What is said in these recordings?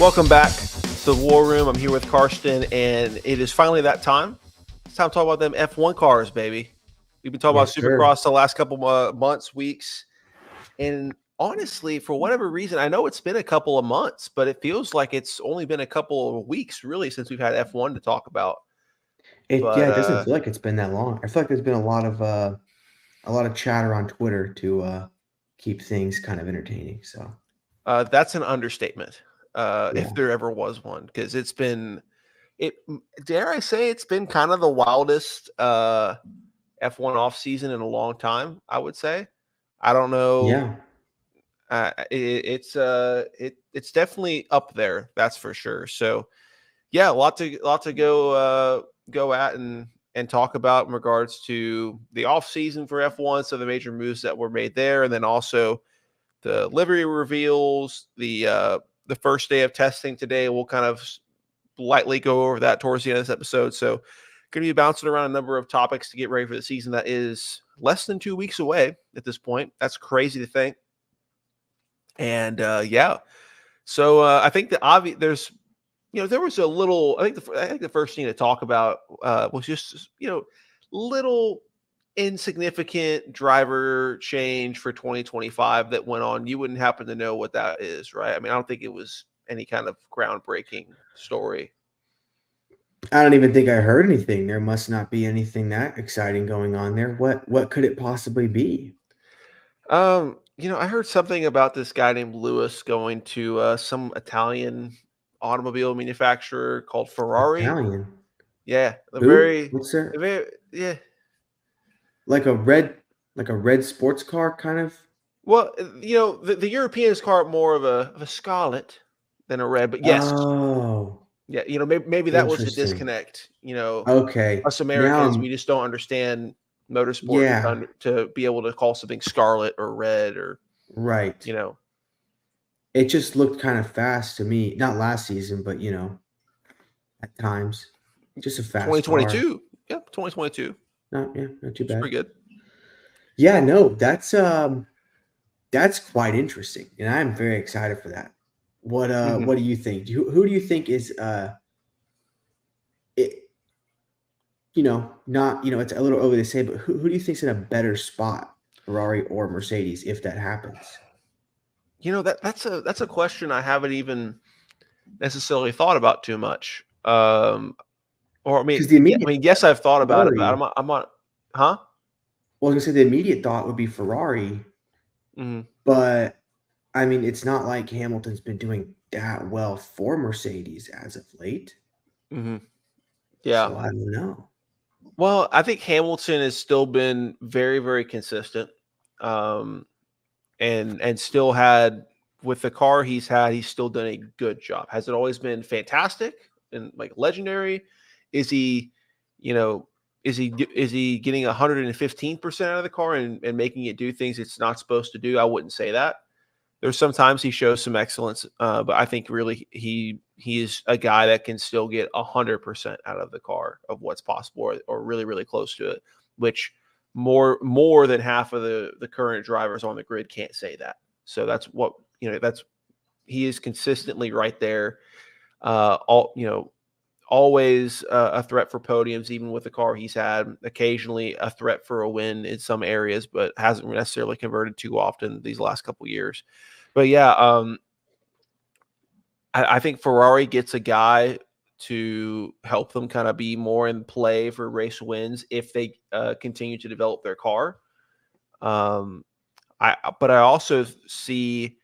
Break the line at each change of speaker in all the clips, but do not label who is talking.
Welcome back to the War Room. I'm here with Karsten, and it is finally that time. It's time to talk about them F1 cars, baby. We've been talking about Supercross the last couple months, weeks, and honestly, for whatever reason, I know it's been a couple of months, but it feels like it's only been a couple of weeks, really, since we've had F1 to talk about.
It doesn't feel like it's been that long. I feel like there's been a lot of chatter on Twitter to keep things kind of entertaining. So
that's an understatement,
yeah,
if there ever was one, because it's been dare I say it's been kind of the wildest F1 offseason in a long time, I would say. I don't know.
yeah.
It's definitely up there, that's for sure. So yeah, a lot to go at and talk about in regards to the off season for F1. So the major moves that were made there, and then also the livery reveals, the first day of testing today. We'll kind of lightly go over that towards the end of this episode. So going to be bouncing around a number of topics to get ready for the season that is less than 2 weeks away at this point. That's crazy to think. And yeah, so I think the obvious there's there was a little. I think the first thing to talk about was just little insignificant driver change for 2025 that went on. You wouldn't happen to know what that is, right? I mean, I don't think it was any kind of groundbreaking story.
I don't even think I heard anything. There must not be anything that exciting going on there. What could it possibly be?
I heard something about this guy named Lewis going to some Italian automobile manufacturer called Ferrari.
Italian.
Yeah,
Who? What's there?
yeah.
Like a red sports car kind of?
Well, the Europeans call it more of a scarlet than a red, but yes,
Oh,
yeah, maybe that was the
interesting.
disconnect.
Okay.
Us
Now
Americans, we just don't understand motorsport
yeah,
to be able to call something scarlet or red or
right. It just looked kind of fast to me. Not last season, but at times. Just a fast car.
2022. Yep, 2022.
Not too
It's
bad.
pretty good.
Yeah, no, that's quite interesting, and I'm very excited for that.
Mhm.
What do you think? Who do you think is it? Not it's a little early to say, but who do you think's in a better spot, Ferrari or Mercedes, if that happens?
That's a question I haven't even necessarily thought about too much. Or I mean,
Because the
yeah,
immediate
yes, I've thought about it, but
Ferrari.
I'm not, huh?
Well, I was gonna say the immediate thought would be Ferrari,
Hmm.
but I mean, it's not like Hamilton's been doing that well for Mercedes as of late.
Hmm.
So
Yeah.
I don't know.
Well, I think Hamilton has still been very, very consistent, um, and still had with the car he's had, he's still done a good job. Has it always been fantastic and like legendary? Is he, you know, is he getting 115% out of the car and making it do things it's not supposed to do? I wouldn't say that. There's sometimes he shows some excellence, but I think really he is a guy that can still get 100% out of the car of what's possible, or really really close to it, which more than half of the current drivers on the grid can't say that. So that's what that's he is consistently right there. Always a threat for podiums, even with the car he's had. Occasionally a threat for a win in some areas, but hasn't necessarily converted too often these last couple years. But yeah, I think Ferrari gets a guy to help them kind of be more in play for race wins if they continue to develop their car. But I also see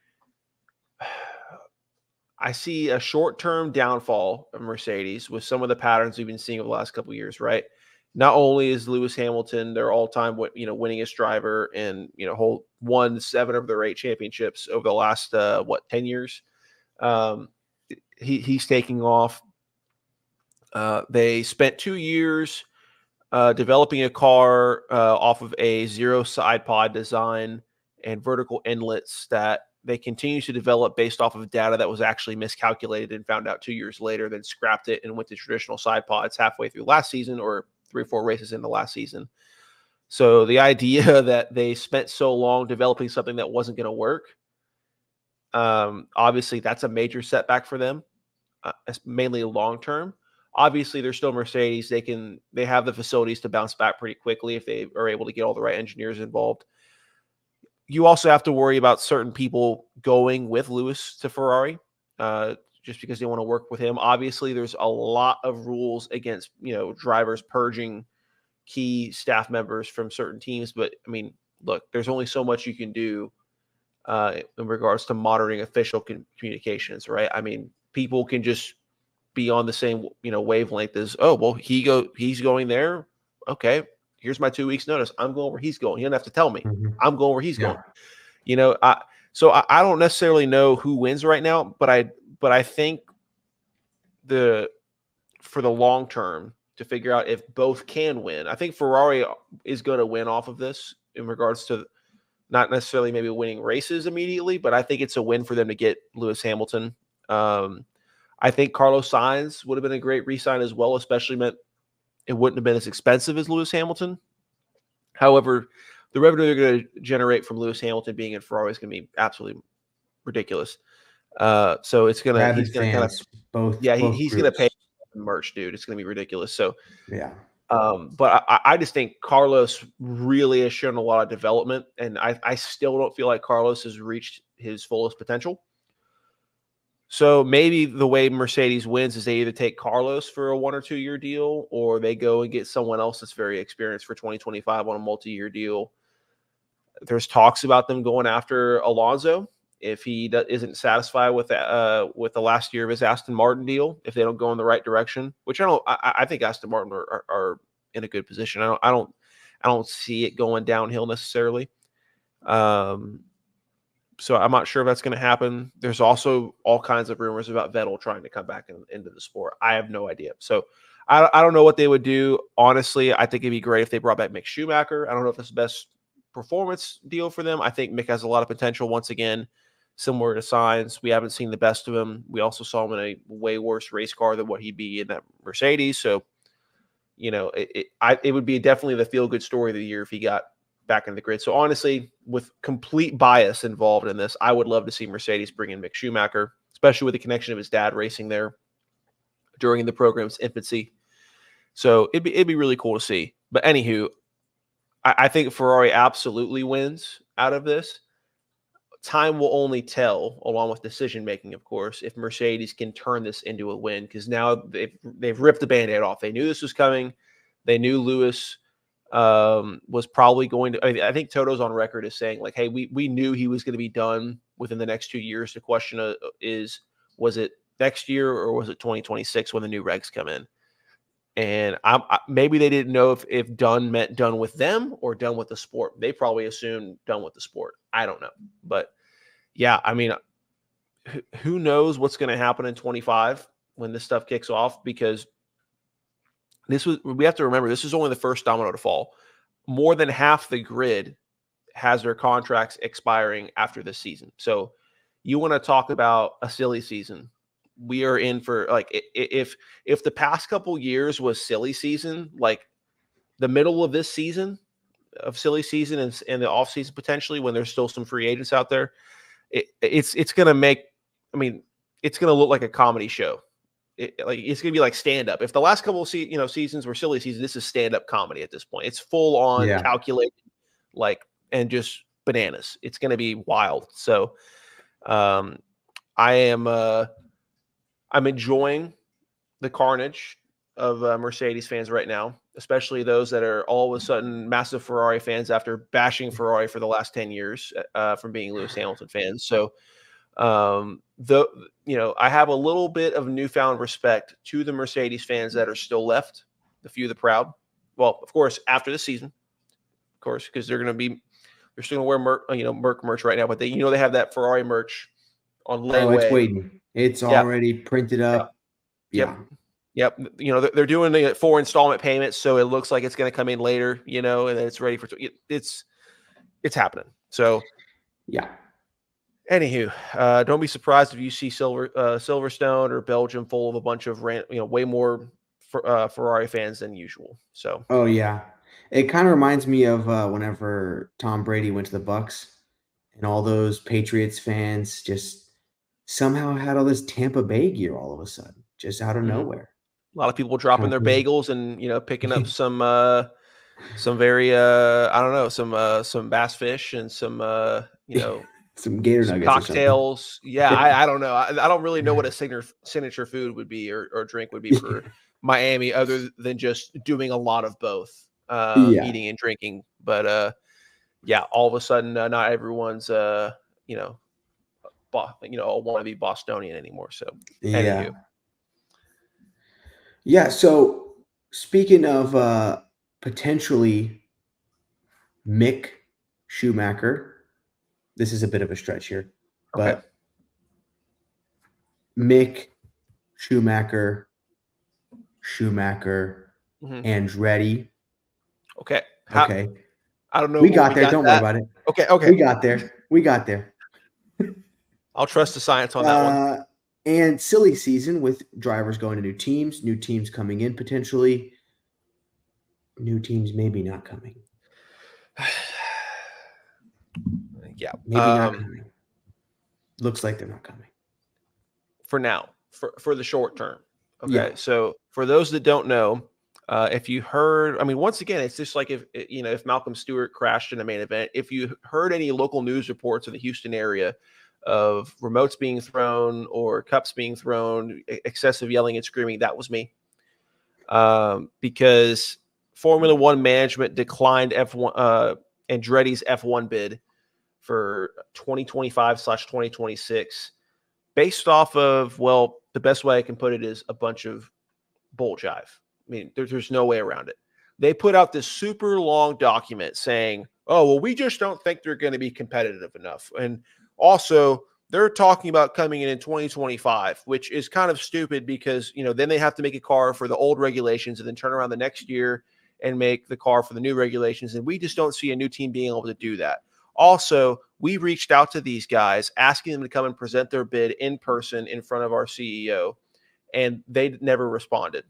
a short-term downfall of Mercedes with some of the patterns we've been seeing over the last couple of years, right? Not only is Lewis Hamilton their all-time, winningest driver and won 7 of their 8 championships over the last 10 years. He's taking off. They spent 2 years developing a car off of a zero side pod design and vertical inlets that they continue to develop based off of data that was actually miscalculated and found out 2 years later, then scrapped it and went to traditional side pods halfway through last season or 3 or 4 races into last season. So the idea that they spent so long developing something that wasn't going to work, obviously that's a major setback for them. mainly long term. Obviously, they're still Mercedes. They have the facilities to bounce back pretty quickly if they are able to get all the right engineers involved. You also have to worry about certain people going with Lewis to Ferrari, just because they want to work with him. Obviously, there's a lot of rules against drivers purging key staff members from certain teams. But I mean, look, there's only so much you can do in regards to monitoring official communications, right? I mean, people can just be on the same wavelength as, oh well, he's going there. Okay, here's my 2 weeks notice. I'm going where he's going. He doesn't have to tell me.
Mhm.
I'm going where he's
Yeah.
going. I don't necessarily know who wins right now, but I think for the long term to figure out if both can win, I think Ferrari is going to win off of this in regards to not necessarily maybe winning races immediately, but I think it's a win for them to get Lewis Hamilton. I think Carlos Sainz would have been a great re-sign as well, especially meant it wouldn't have been as expensive as Lewis Hamilton. However, the revenue they're going to generate from Lewis Hamilton being in Ferrari is going to be absolutely ridiculous. So he's going to kind of, he's going to pay merch, dude. It's going to be ridiculous. So
yeah.
But I just think Carlos really has shown a lot of development, and I still don't feel like Carlos has reached his fullest potential. So maybe the way Mercedes wins is they either take Carlos for a 1 or 2 year deal, or they go and get someone else that's very experienced for 2025 on a multi-year deal. There's talks about them going after Alonso if he isn't satisfied with the last year of his Aston Martin deal. If they don't go in the right direction, which I think Aston Martin are in a good position. I don't see it going downhill necessarily. So I'm not sure if that's going to happen. There's also all kinds of rumors about Vettel trying to come back into the sport. I have no idea. So I don't know what they would do. Honestly, I think it'd be great if they brought back Mick Schumacher. I don't know if that's the best performance deal for them. I think Mick has a lot of potential once again, similar to Sainz. We haven't seen the best of him. We also saw him in a way worse race car than what he'd be in that Mercedes. So, it would be definitely the feel-good story of the year if he got back in the grid. So honestly, with complete bias involved in this, I would love to see Mercedes bring in Mick Schumacher, especially with the connection of his dad racing there during the program's infancy. So it'd be really cool to see. But anywho, I think Ferrari absolutely wins out of this. Time will only tell, along with decision making, of course, if Mercedes can turn this into a win, because now they've ripped the Band-Aid off. They knew this was coming. They knew Lewis was probably going to. I think Toto's on record as saying, like, hey, we knew he was going to be done within the next 2 years. The question was it next year or was it 2026 when the new regs come in? And maybe they didn't know if done meant done with them or done with the sport. They probably assumed done with the sport. I don't know. But yeah, I mean, who knows what's going to happen in 25 when this stuff kicks off, because we have to remember, this is only the first domino to fall. More than half the grid has their contracts expiring after this season. So you want to talk about a silly season. We are in for, like, if the past couple years was silly season, like the middle of this season of silly season and the off season potentially, when there's still some free agents out there, it's going to make, I mean, it's going to look like a comedy show. It's going to be like stand-up. If the last couple of seasons were silly seasons, this is stand-up comedy at this point. It's full on calculated, and just bananas. It's going to be wild. So I'm enjoying the carnage of Mercedes fans right now, especially those that are all of a sudden massive Ferrari fans after bashing Ferrari for the last 10 years from being Lewis Hamilton fans. So I have a little bit of newfound respect to the Mercedes fans that are still left, the few, the proud. Well, of course, after the season, of course, because they're still going to wear Merc merch right now, but they have that Ferrari merch on layaway.
Oh, it's waiting. It's already printed up.
Yep. They're doing the 4 installment payments, so it looks like it's going to come in later, and then it's ready for it's happening. So
yeah.
Anywho, don't be surprised if you see Silverstone or Belgium full of a bunch of way more Ferrari fans than usual. So.
Oh yeah, it kind of reminds me of whenever Tom Brady went to the Bucs, and all those Patriots fans just somehow had all this Tampa Bay gear all of a sudden, just out of nowhere.
A lot of people dropping their bagels and picking up some very I don't know, some bass fish and some
some gator
some
nuggets or something.
cocktails. Yeah, I don't know. I don't really know what a signature food would be or drink would be for Miami, other than just doing a lot of both, eating and drinking. But yeah, all of a sudden, not everyone's a wannabe Bostonian anymore. So anywho.
Yeah. So speaking of potentially Mick Schumacher, this is a bit of a stretch here, but Mick Schumacher, Andretti.
Okay.
Okay.
I don't know.
We got there. Don't worry about it.
Okay.
We got there.
I'll trust the science on that one.
And silly season with drivers going to new teams coming in potentially, new teams maybe not coming.
Yeah.
Maybe not coming. Looks like they're not coming.
For now, for the short term. Okay. Yeah. So for those that don't know, if you heard, I mean, once again, it's just like if Malcolm Stewart crashed in a main event, if you heard any local news reports in the Houston area of remotes being thrown or cups being thrown, excessive yelling and screaming, that was me. Because Formula One management declined Andretti's F1 bid for 2025/2026 based off of, well, the best way I can put it is a bunch of bull jive. I mean, there's no way around it. They put out this super long document saying, oh, well, we just don't think they're going to be competitive enough. And also, they're talking about coming in 2025, which is kind of stupid because, then they have to make a car for the old regulations and then turn around the next year and make the car for the new regulations. And we just don't see a new team being able to do that. Also, we reached out to these guys asking them to come and present their bid in person in front of our CEO, and they never responded.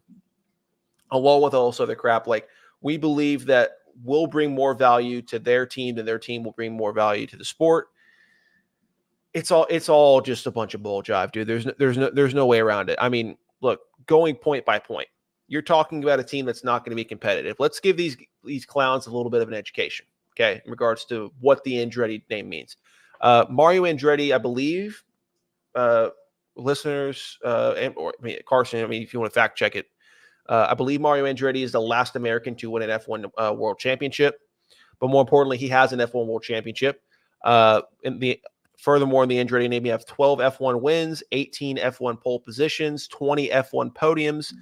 Along with all this other crap, like, we believe that we'll bring more value to their team than their team will bring more value to the sport. It's all just a bunch of bull jive, dude. There's no way around it. I mean, look, going point by point, you're talking about a team that's not going to be competitive. Let's give these clowns a little bit of an education, okay, in regards to what the Andretti name means. Mario Andretti, I believe, listeners, Carson, if you want to fact check it, I believe Mario Andretti is the last American to win an F1 World Championship. But more importantly, he has an F1 World Championship. Furthermore, in the Andretti name, you have 12 F1 wins, 18 F1 pole positions, 20 F1 podiums.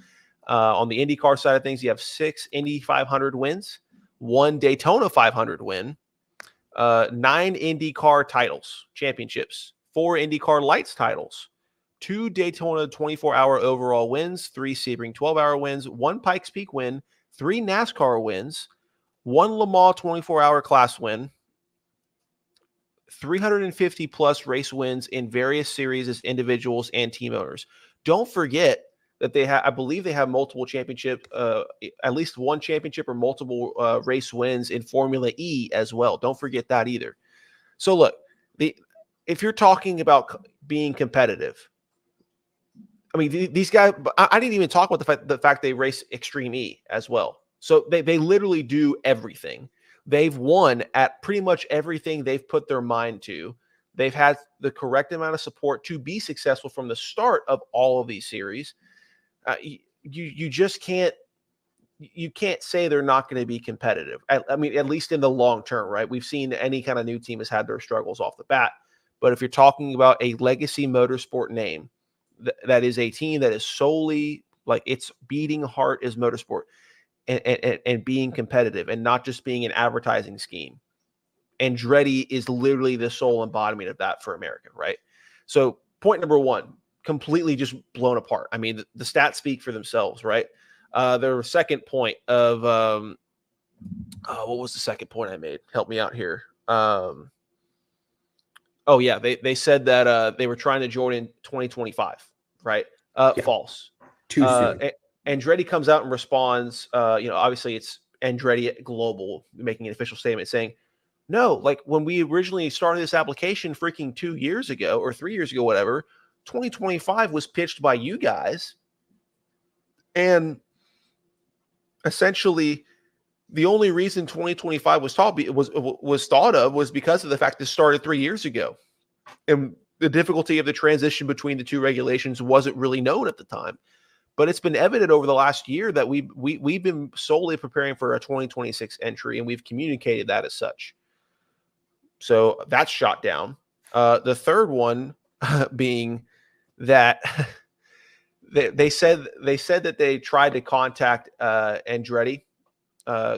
On the IndyCar side of things, you have 6 Indy 500 wins, 1 Daytona 500 win, 9 IndyCar titles, championships, 4 IndyCar Lights titles, 2 Daytona 24-hour overall wins, 3 Sebring 12-hour wins, 1 Pikes Peak win, 3 NASCAR wins, 1 Le Mans 24-hour class win, 350 plus race wins in various series as individuals and team owners. Don't forget that I believe they have multiple championship, at least one championship or multiple race wins in Formula E as well. Don't forget that either. So look, if you're talking about being competitive, I mean, these guys, I didn't even talk about the fact they race Extreme E as well. So they literally do everything. They've won at pretty much everything they've put their mind to. They've had the correct amount of support to be successful from the start of all of these series. You just can't say they're not going to be competitive. I mean, at least in the long term, right? We've seen any kind of new team has had their struggles off the bat. But if you're talking about a legacy motorsport name, that is a team that is solely like its beating heart is motorsport and being competitive and not just being an advertising scheme. Andretti is literally the sole embodiment of that for American, right? So point number 1, completely just blown apart. I mean, the stats speak for themselves, right? Their second point of what was the second point I made? Help me out here. Oh yeah, they said that they were trying to join in 2025, right? False.
Too soon.
Andretti comes out and responds. Obviously it's Andretti Global making an official statement saying, no, like when we originally started this application freaking 2 years ago or 3 years ago, whatever, 2025 was pitched by you guys. And essentially, the only reason 2025 was thought of was because of the fact this started 3 years ago. And the difficulty of the transition between the two regulations wasn't really known at the time. But it's been evident over the last year that we've been solely preparing for a 2026 entry, and we've communicated that as such. So that's shot down. The third one being that they said that they tried to contact Andretti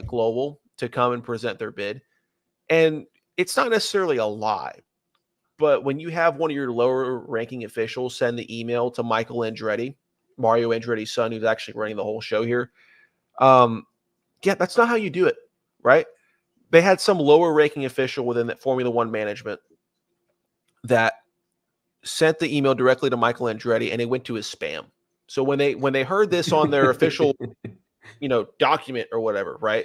Global to come and present their bid, and it's not necessarily a lie. But when you have one of your lower ranking officials send the email to Michael Andretti, Mario Andretti's son, who's actually running the whole show here, that's not how you do it, right? They had some lower ranking official within that Formula One management that sent the email directly to Michael Andretti, and it went to his spam. So when they heard this on their official, document or whatever, right?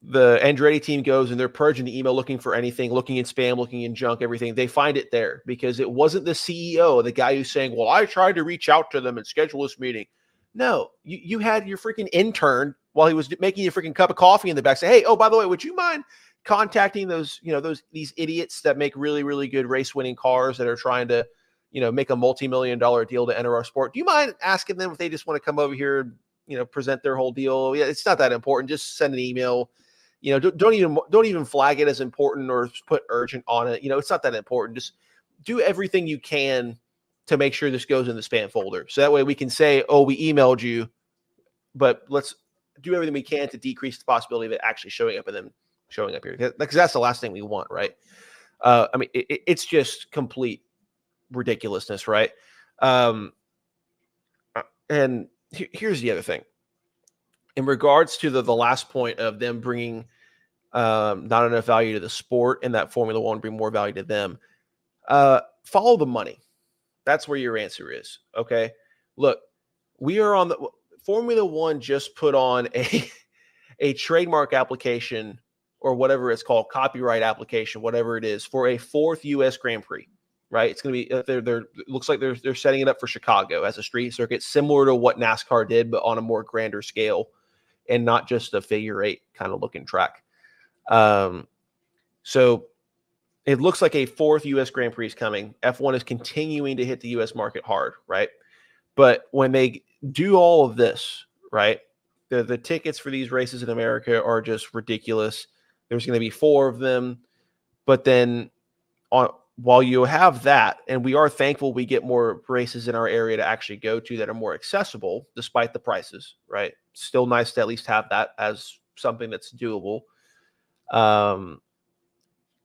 The Andretti team goes and they're purging the email, looking for anything, looking in spam, looking in junk, everything. They find it there because it wasn't the CEO, the guy who's saying, well, I tried to reach out to them and schedule this meeting. No, you had your freaking intern while he was making you a freaking cup of coffee in the back say, hey, oh, by the way, would you mind contacting these idiots that make really, really good race winning cars that are trying to, make a multi-million-dollar deal to enter our sport? Do you mind asking them if they just want to come over here and, present their whole deal? Yeah, it's not that important. Just send an email. Don't even flag it as important or put urgent on it. It's not that important. Just do everything you can to make sure this goes in the spam folder. So that way we can say, oh, we emailed you, but let's do everything we can to decrease the possibility of it actually showing up and then showing up here. Because that's the last thing we want, right? It's just complete ridiculousness, right? And here's the other thing. In regards to the last point of them bringing not enough value to the sport and that Formula One bring more value to them, follow the money. That's where your answer is. Okay. Look, we are on the Formula One just put on a trademark application or whatever it's called, copyright application, whatever it is, for a 4th U.S. Grand Prix. Right? It's going to be it looks like they're setting it up for Chicago as a street circuit, similar to what NASCAR did, but on a more grander scale, and not just a figure 8 kind of looking track. So it looks like a 4th U.S. Grand Prix is coming. F1 is continuing to hit the U.S. market hard, right? But when they do all of this, right, the tickets for these races in America are just ridiculous. There's going to be 4 of them, but then while you have that, and we are thankful we get more races in our area to actually go to that are more accessible, despite the prices, right? Still nice to at least have that as something that's doable.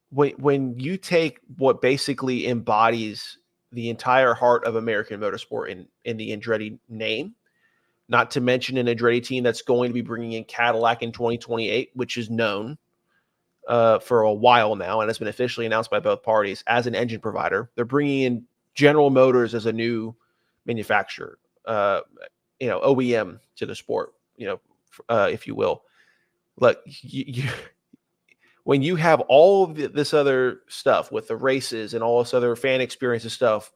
When you take what basically embodies the entire heart of American motorsport in the Andretti name, not to mention an Andretti team that's going to be bringing in Cadillac in 2028, which is known for a while now and has been officially announced by both parties as an engine provider. They're bringing in General Motors as a new manufacturer, OEM to the sport, if you will. Look, when you have all of this other stuff with the races and all this other fan experiences stuff,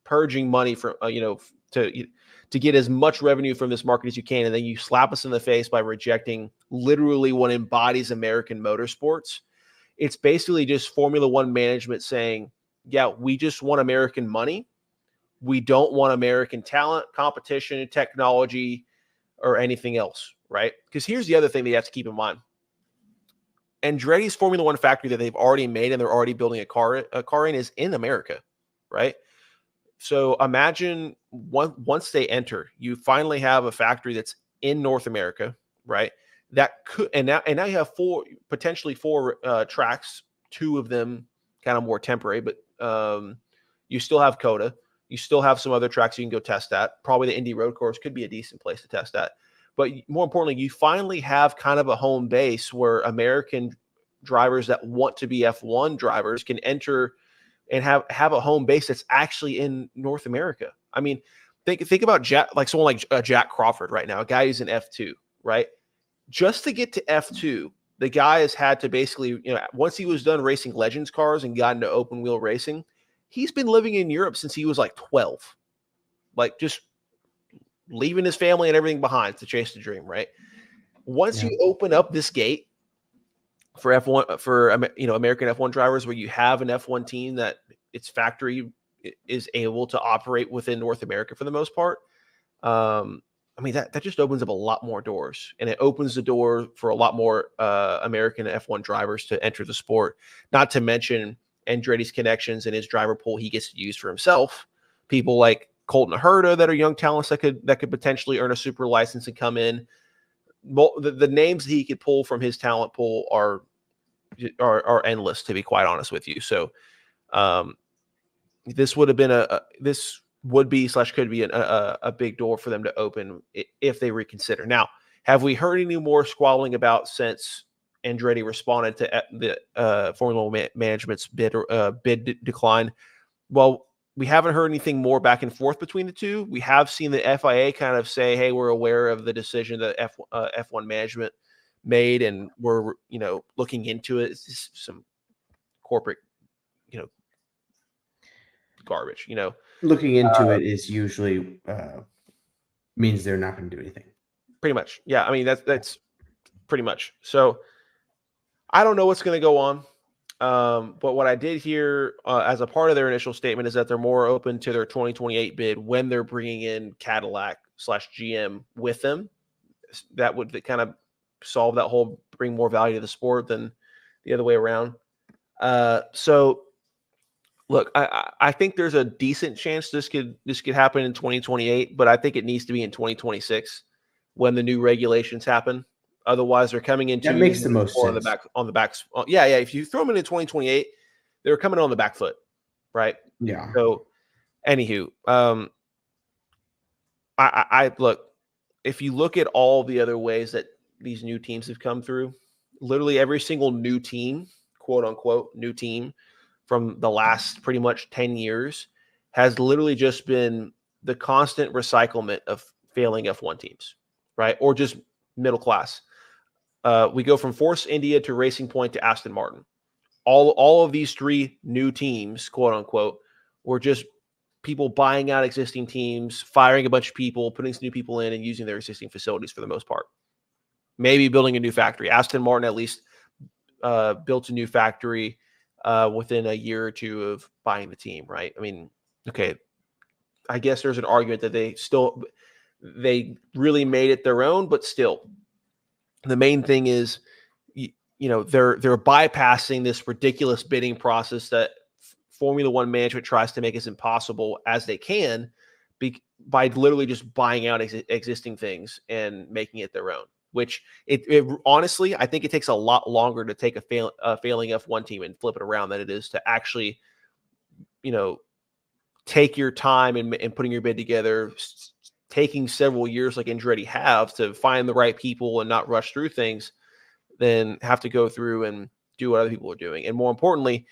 purging money from, to get as much revenue from this market as you can, and then you slap us in the face by rejecting literally what embodies American motorsports, it's basically just Formula One management saying, yeah, we just want American money. We don't want American talent, competition, technology, or anything else, right? Because here's the other thing that you have to keep in mind. Andretti's Formula One factory that they've already made and they're already building a car in is in America, right? So imagine once they enter, you finally have a factory that's in North America, right? That could and now you have potentially four tracks, 2 of them kind of more temporary, but you still have COTA, you still have some other tracks you can go test at. Probably the Indy Road Course could be a decent place to test at. But more importantly, you finally have kind of a home base where American drivers that want to be F1 drivers can enter and have a home base that's actually in North America. I mean, think about someone like Jack Crawford right now, a guy who's in F2, right? Just to get to F2, the guy has had to basically, once he was done racing Legends cars and got into open wheel racing, he's been living in Europe since he was like 12, like just leaving his family and everything behind to chase the dream, right? Once you open up this gate for F1, for American F1 drivers, where you have an F1 team that its factory is able to operate within North America for the most part, I mean, that just opens up a lot more doors, and it opens the door for a lot more American F1 drivers to enter the sport. Not to mention Andretti's connections and his driver pool he gets to use for himself. People like Colton Herta that are young talents that could potentially earn a super license and come in. The names that he could pull from his talent pool are endless, to be quite honest with you. So this would have been this would be / could be a big door for them to open if they reconsider. Now, have we heard any more squabbling about since Andretti responded to the Formula One management's bid decline? Well, we haven't heard anything more back and forth between the two. We have seen the FIA kind of say, hey, we're aware of the decision that F1 management made, and we're, looking into it. It's just some corporate, garbage,
Looking into it is usually means they're not going to do anything.
Pretty much. Yeah. I mean, that's pretty much. So I don't know what's going to go on. But what I did hear as a part of their initial statement is that they're more open to their 2028 bid when they're bringing in Cadillac / GM with them. That would kind of solve that whole bring more value to the sport than the other way around. So look, I think there's a decent chance this could happen in 2028, but I think it needs to be in 2026 when the new regulations happen. Otherwise, they're coming into
that makes the most sense
on the back. Yeah. If you throw them in 2028, they're coming on the back foot, right?
Yeah.
So, anywho, I look. If you look at all the other ways that these new teams have come through, literally every single new team, quote unquote, new team from the last pretty much 10 years has literally just been the constant recyclement of failing F1 teams, right? Or just middle class. We go from Force India to Racing Point to Aston Martin. All of these three new teams, quote unquote, were just people buying out existing teams, firing a bunch of people, putting some new people in, and using their existing facilities for the most part. Maybe building a new factory. Aston Martin at least built a new factory within a year or two of buying the team, right? I mean, okay, I guess there's an argument that they really made it their own, but still, the main thing is, they're bypassing this ridiculous bidding process that Formula One management tries to make as impossible as they can by literally just buying out existing things and making it their own. Which it honestly, I think it takes a lot longer to take a failing F1 team and flip it around than it is to actually, take your time and putting your bid together, taking several years like Andretti have to find the right people and not rush through things, than have to go through and do what other people are doing. And more importantly,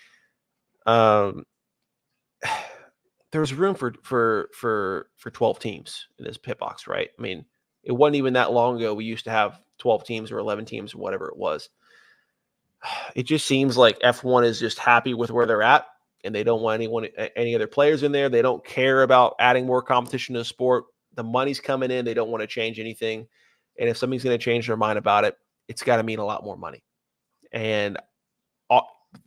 there's room for 12 teams in this pit box, right? I mean, it wasn't even that long ago we used to have 12 teams or 11 teams or whatever it was. It just seems like F1 is just happy with where they're at, and they don't want any other players in there. They don't care about adding more competition to the sport. The money's coming in. They don't want to change anything. And if somebody's going to change their mind about it, it's got to mean a lot more money. And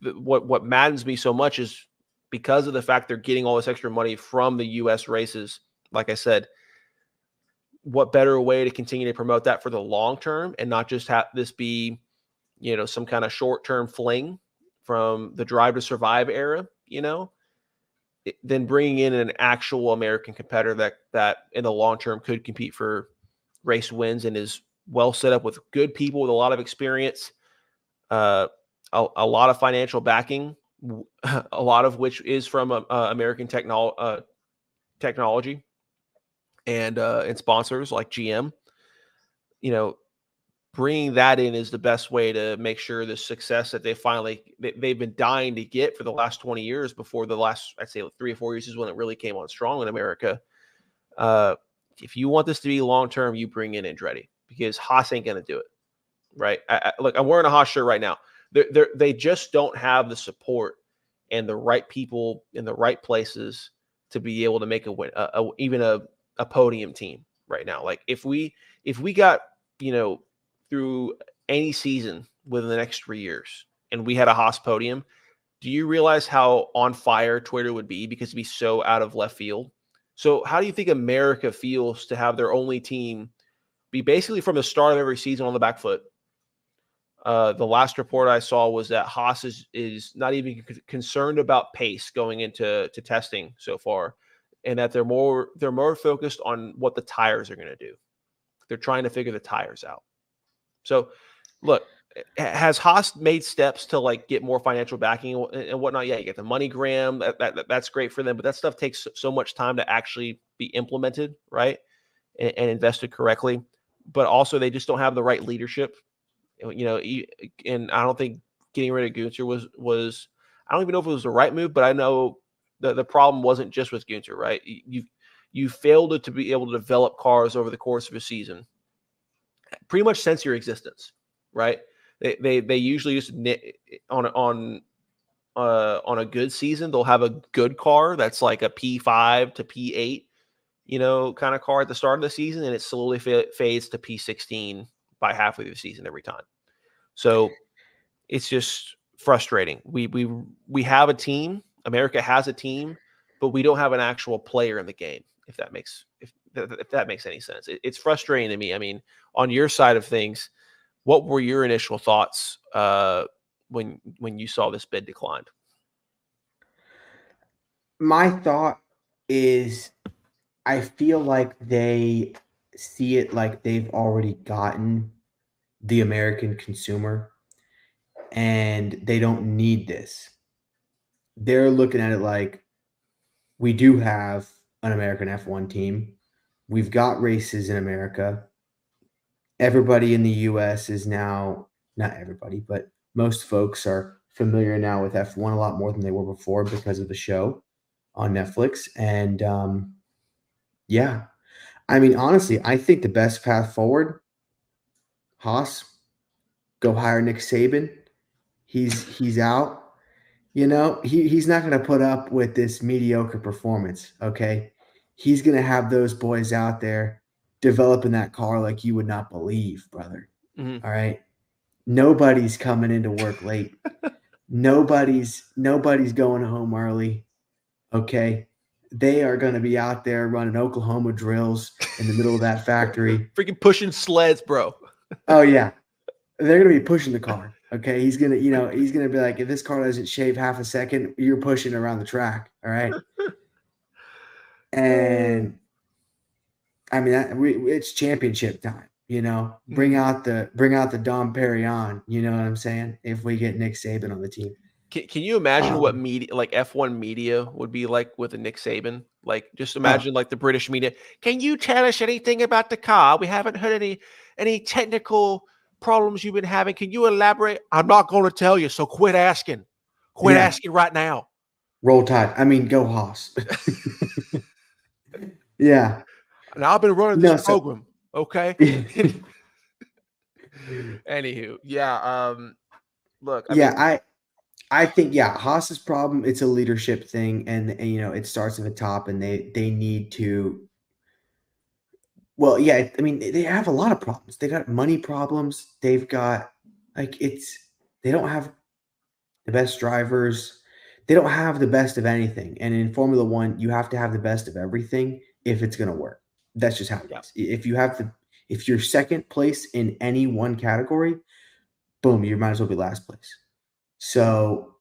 what maddens me so much is because of the fact they're getting all this extra money from the U.S. races, like I said, what better way to continue to promote that for the long term and not just have this be, some kind of short-term fling from the Drive to Survive era, than bringing in an actual American competitor that in the long term could compete for race wins and is well set up with good people with a lot of experience, a lot of financial backing, a lot of which is from American technology and sponsors like GM. Bringing that in is the best way to make sure the success that they've been dying to get for the last 20 years before the last, I'd say 3 or 4 years is when it really came on strong in America. If you want this to be long-term, you bring in Andretti because Haas ain't going to do it. Right. Look, I'm wearing a Haas shirt right now. They just don't have the support and the right people in the right places to be able to make a win, even a podium team right now. Like if we got, through any season within the next 3 years and we had a Haas podium, do you realize how on fire Twitter would be, because it'd be so out of left field? So how do you think America feels to have their only team be basically from the start of every season on the back foot? The last report I saw was that Haas is not even concerned about pace going into testing so far, and that they're more focused on what the tires are going to do. They're trying to figure the tires out. So, look, has Haas made steps to like get more financial backing and whatnot? Yeah, you get the MoneyGram. That's great for them, but that stuff takes so much time to actually be implemented, right, and invested correctly. But also, they just don't have the right leadership. And I don't think getting rid of Gunter was I don't even know if it was the right move, but I know the problem wasn't just with Gunter, right? You failed to be able to develop cars over the course of a season, pretty much since your existence, right? They usually just on a good season, they'll have a good car that's like a P5 to P8, kind of car at the start of the season, and it slowly fades to P16 by halfway through the season every time. So it's just frustrating. We have a team. America has a team, but we don't have an actual player in the game. If that makes any sense, it's frustrating to me. I mean, on your side of things, what were your initial thoughts when you saw this bid declined?
My thought is, I feel like they see it like they've already gotten the American consumer and they don't need this. They're looking at it like, we do have an American F1 team. We've got races in America. Everybody in the US is now, not everybody, but most folks are familiar now with F1 a lot more than they were before because of the show on Netflix. And yeah, I mean, honestly, I think the best path forward, Haas, go hire Nick Saban. He's out. He's not going to put up with this mediocre performance. Okay, he's going to have those boys out there developing that car like you would not believe, brother.
Mm-hmm.
All right, nobody's coming into work late. Nobody's going home early. Okay, they are going to be out there running Oklahoma drills in the middle of that factory.
Freaking pushing sleds, bro.
Oh yeah, they're going to be pushing the car. Okay, he's gonna be like, if this car doesn't shave half a second, you're pushing around the track. All right, and I mean, it's championship time. Bring out the Dom Perignon. You know what I'm saying? If we get Nick Saban on the team,
can you imagine what media, like F1 media, would be like with a Nick Saban? Like, just imagine like the British media. Can you tell us anything about the car? We haven't heard any technical problems you've been having. Can you elaborate? I'm not going to tell you, so quit asking. Quit asking right now.
Roll Tide. I mean, go Haas. Yeah.
And I've been running this program. Okay. Anywho, yeah. Look,
I think Haas's problem, it's a leadership thing, and it starts at the top, and they need to. Well, yeah, I mean, they have a lot of problems. They got money problems. They've got they don't have the best drivers. They don't have the best of anything. And in Formula One, you have to have the best of everything if it's going to work. That's just how it is. If you're second place in any one category, boom, you might as well be last place. So,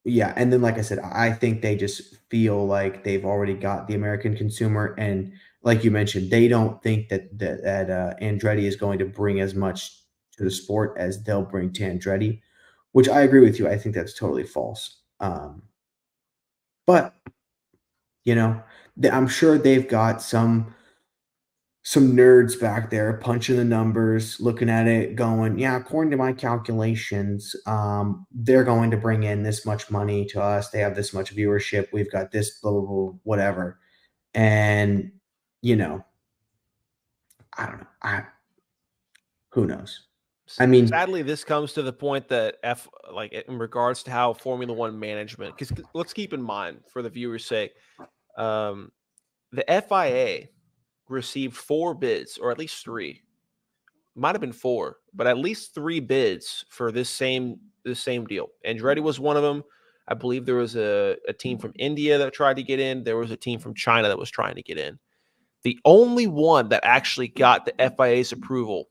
yeah. And then, like I said, I think they just feel like they've already got the American consumer. And like you mentioned, they don't think that Andretti is going to bring as much to the sport as they'll bring to Andretti, which I agree with you. I think that's totally false. But I'm sure they've got some nerds back there punching the numbers, looking at it, going, yeah, according to my calculations, they're going to bring in this much money to us. They have this much viewership. We've got this, blah, blah, blah, whatever. And, I don't know. Who knows? I mean,
Sadly, this comes to the point that in regards to how Formula One management, because let's keep in mind for the viewers' sake, the FIA received 4 bids, or at least 3, might have been 4, but at least 3 bids for this same deal. Andretti was one of them. I believe there was a team from India that tried to get in. There was a team from China that was trying to get in. The only one that actually got the FIA's approval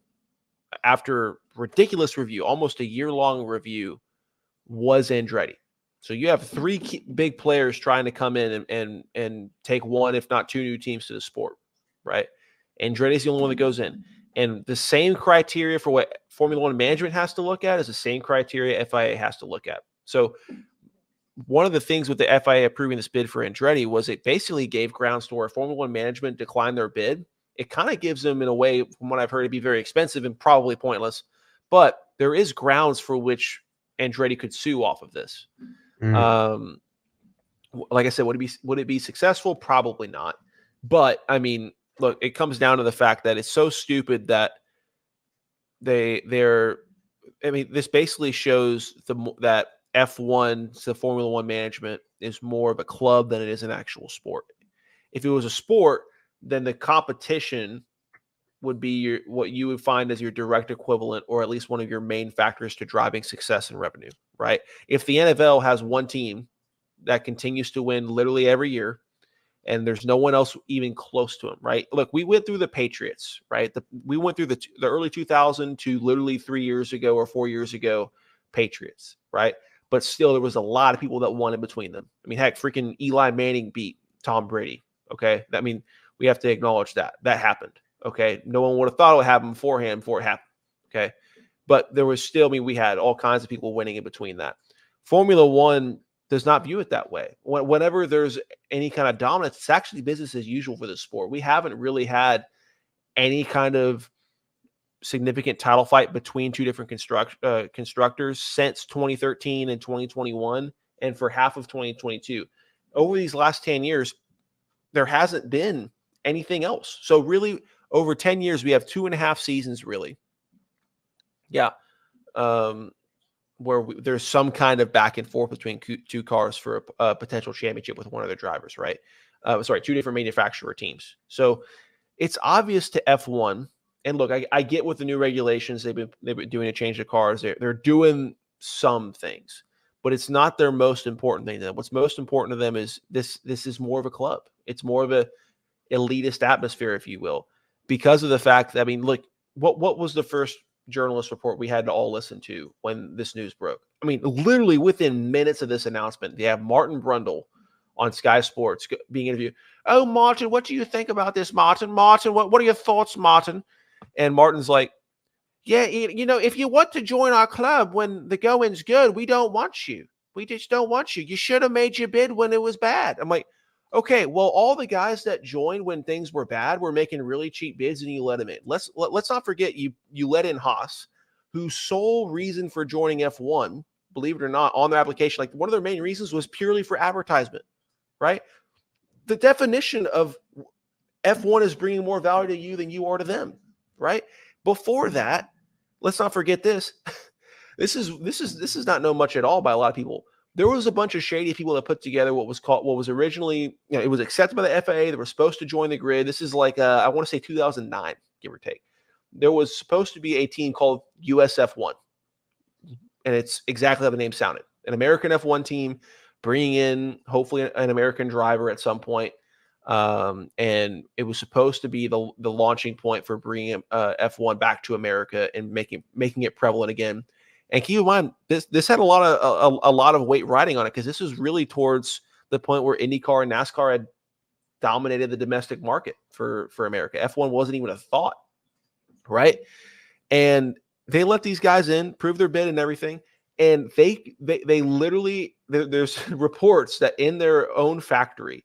after ridiculous review, almost a year-long review, was Andretti. So you have 3 big players trying to come in and take 1, if not 2 new teams to the sport, right? Andretti's the only one that goes in. And the same criteria for what Formula One management has to look at is the same criteria FIA has to look at. So one of the things with the FIA approving this bid for Andretti was it basically gave grounds to where Formula One management declined their bid. It kind of gives them, in a way, from what I've heard, to be very expensive and probably pointless. But there is grounds for which Andretti could sue off of this. Like I said, would it be successful? Probably not. But I mean, look, it comes down to the fact that it's so stupid that they're. I mean, this basically shows that F1, the Formula One management, is more of a club than it is an actual sport. If it was a sport, then the competition would be what you would find as your direct equivalent, or at least one of your main factors to driving success and revenue, right? If the NFL has one team that continues to win literally every year, and there's no one else even close to them, right? Look, we went through the Patriots, right? We went through the early 2000 to literally 3 years ago or 4 years ago, Patriots, right? But still, there was a lot of people that won in between them. I mean, heck, freaking Eli Manning beat Tom Brady, okay? I mean, we have to acknowledge that. That happened, okay? No one would have thought it would happen beforehand before it happened, okay? But there was still, I mean, we had all kinds of people winning in between that. Formula One does not view it that way. Whenever there's any kind of dominance, it's actually business as usual for the sport. We haven't really had any kind of significant title fight between 2 different constructors since 2013 and 2021, and for half of 2022. Over these last 10 years, there hasn't been anything else. So really, over 10 years, we have 2.5 seasons, really. Yeah. Where there's some kind of back and forth between 2 cars for a potential championship with one of their drivers, right? 2 different manufacturer teams. So it's obvious to F1. And look, I get with the new regulations they've been doing to change the cars. They're doing some things, but it's not their most important thing to them. What's most important to them is this is more of a club. It's more of a elitist atmosphere, if you will, because of the fact that, I mean, look, what was the first journalist report we had to all listen to when this news broke? I mean, literally within minutes of this announcement, they have Martin Brundle on Sky Sports being interviewed. Oh, Martin, what do you think about this, Martin? Martin, what are your thoughts, Martin? And Martin's like, yeah, if you want to join our club when the going's good, we don't want you. We just don't want you. You should have made your bid when it was bad. I'm like, okay, well, all the guys that joined when things were bad were making really cheap bids, and you let them in. Let's not forget you let in Haas, whose sole reason for joining F1, believe it or not, on their application, like one of their main reasons was purely for advertisement, right? The definition of F1 is bringing more value to you than you are to them, right? Before that, let's not forget this. This is not known much at all by a lot of people. There was a bunch of shady people that put together what was originally, it was accepted by the FAA. They were supposed to join the grid. This is like, I want to say 2009, give or take. There was supposed to be a team called USF1. And it's exactly how the name sounded. An American F1 team bringing in, hopefully, an American driver at some point. And it was supposed to be the launching point for bringing F1 back to America and making it prevalent again. And keep in mind, this had a lot of weight riding on it, because this was really towards the point where IndyCar and NASCAR had dominated the domestic market for America. F1 wasn't even a thought, right? And they let these guys in, prove their bid and everything, and they literally, there's reports that in their own factory,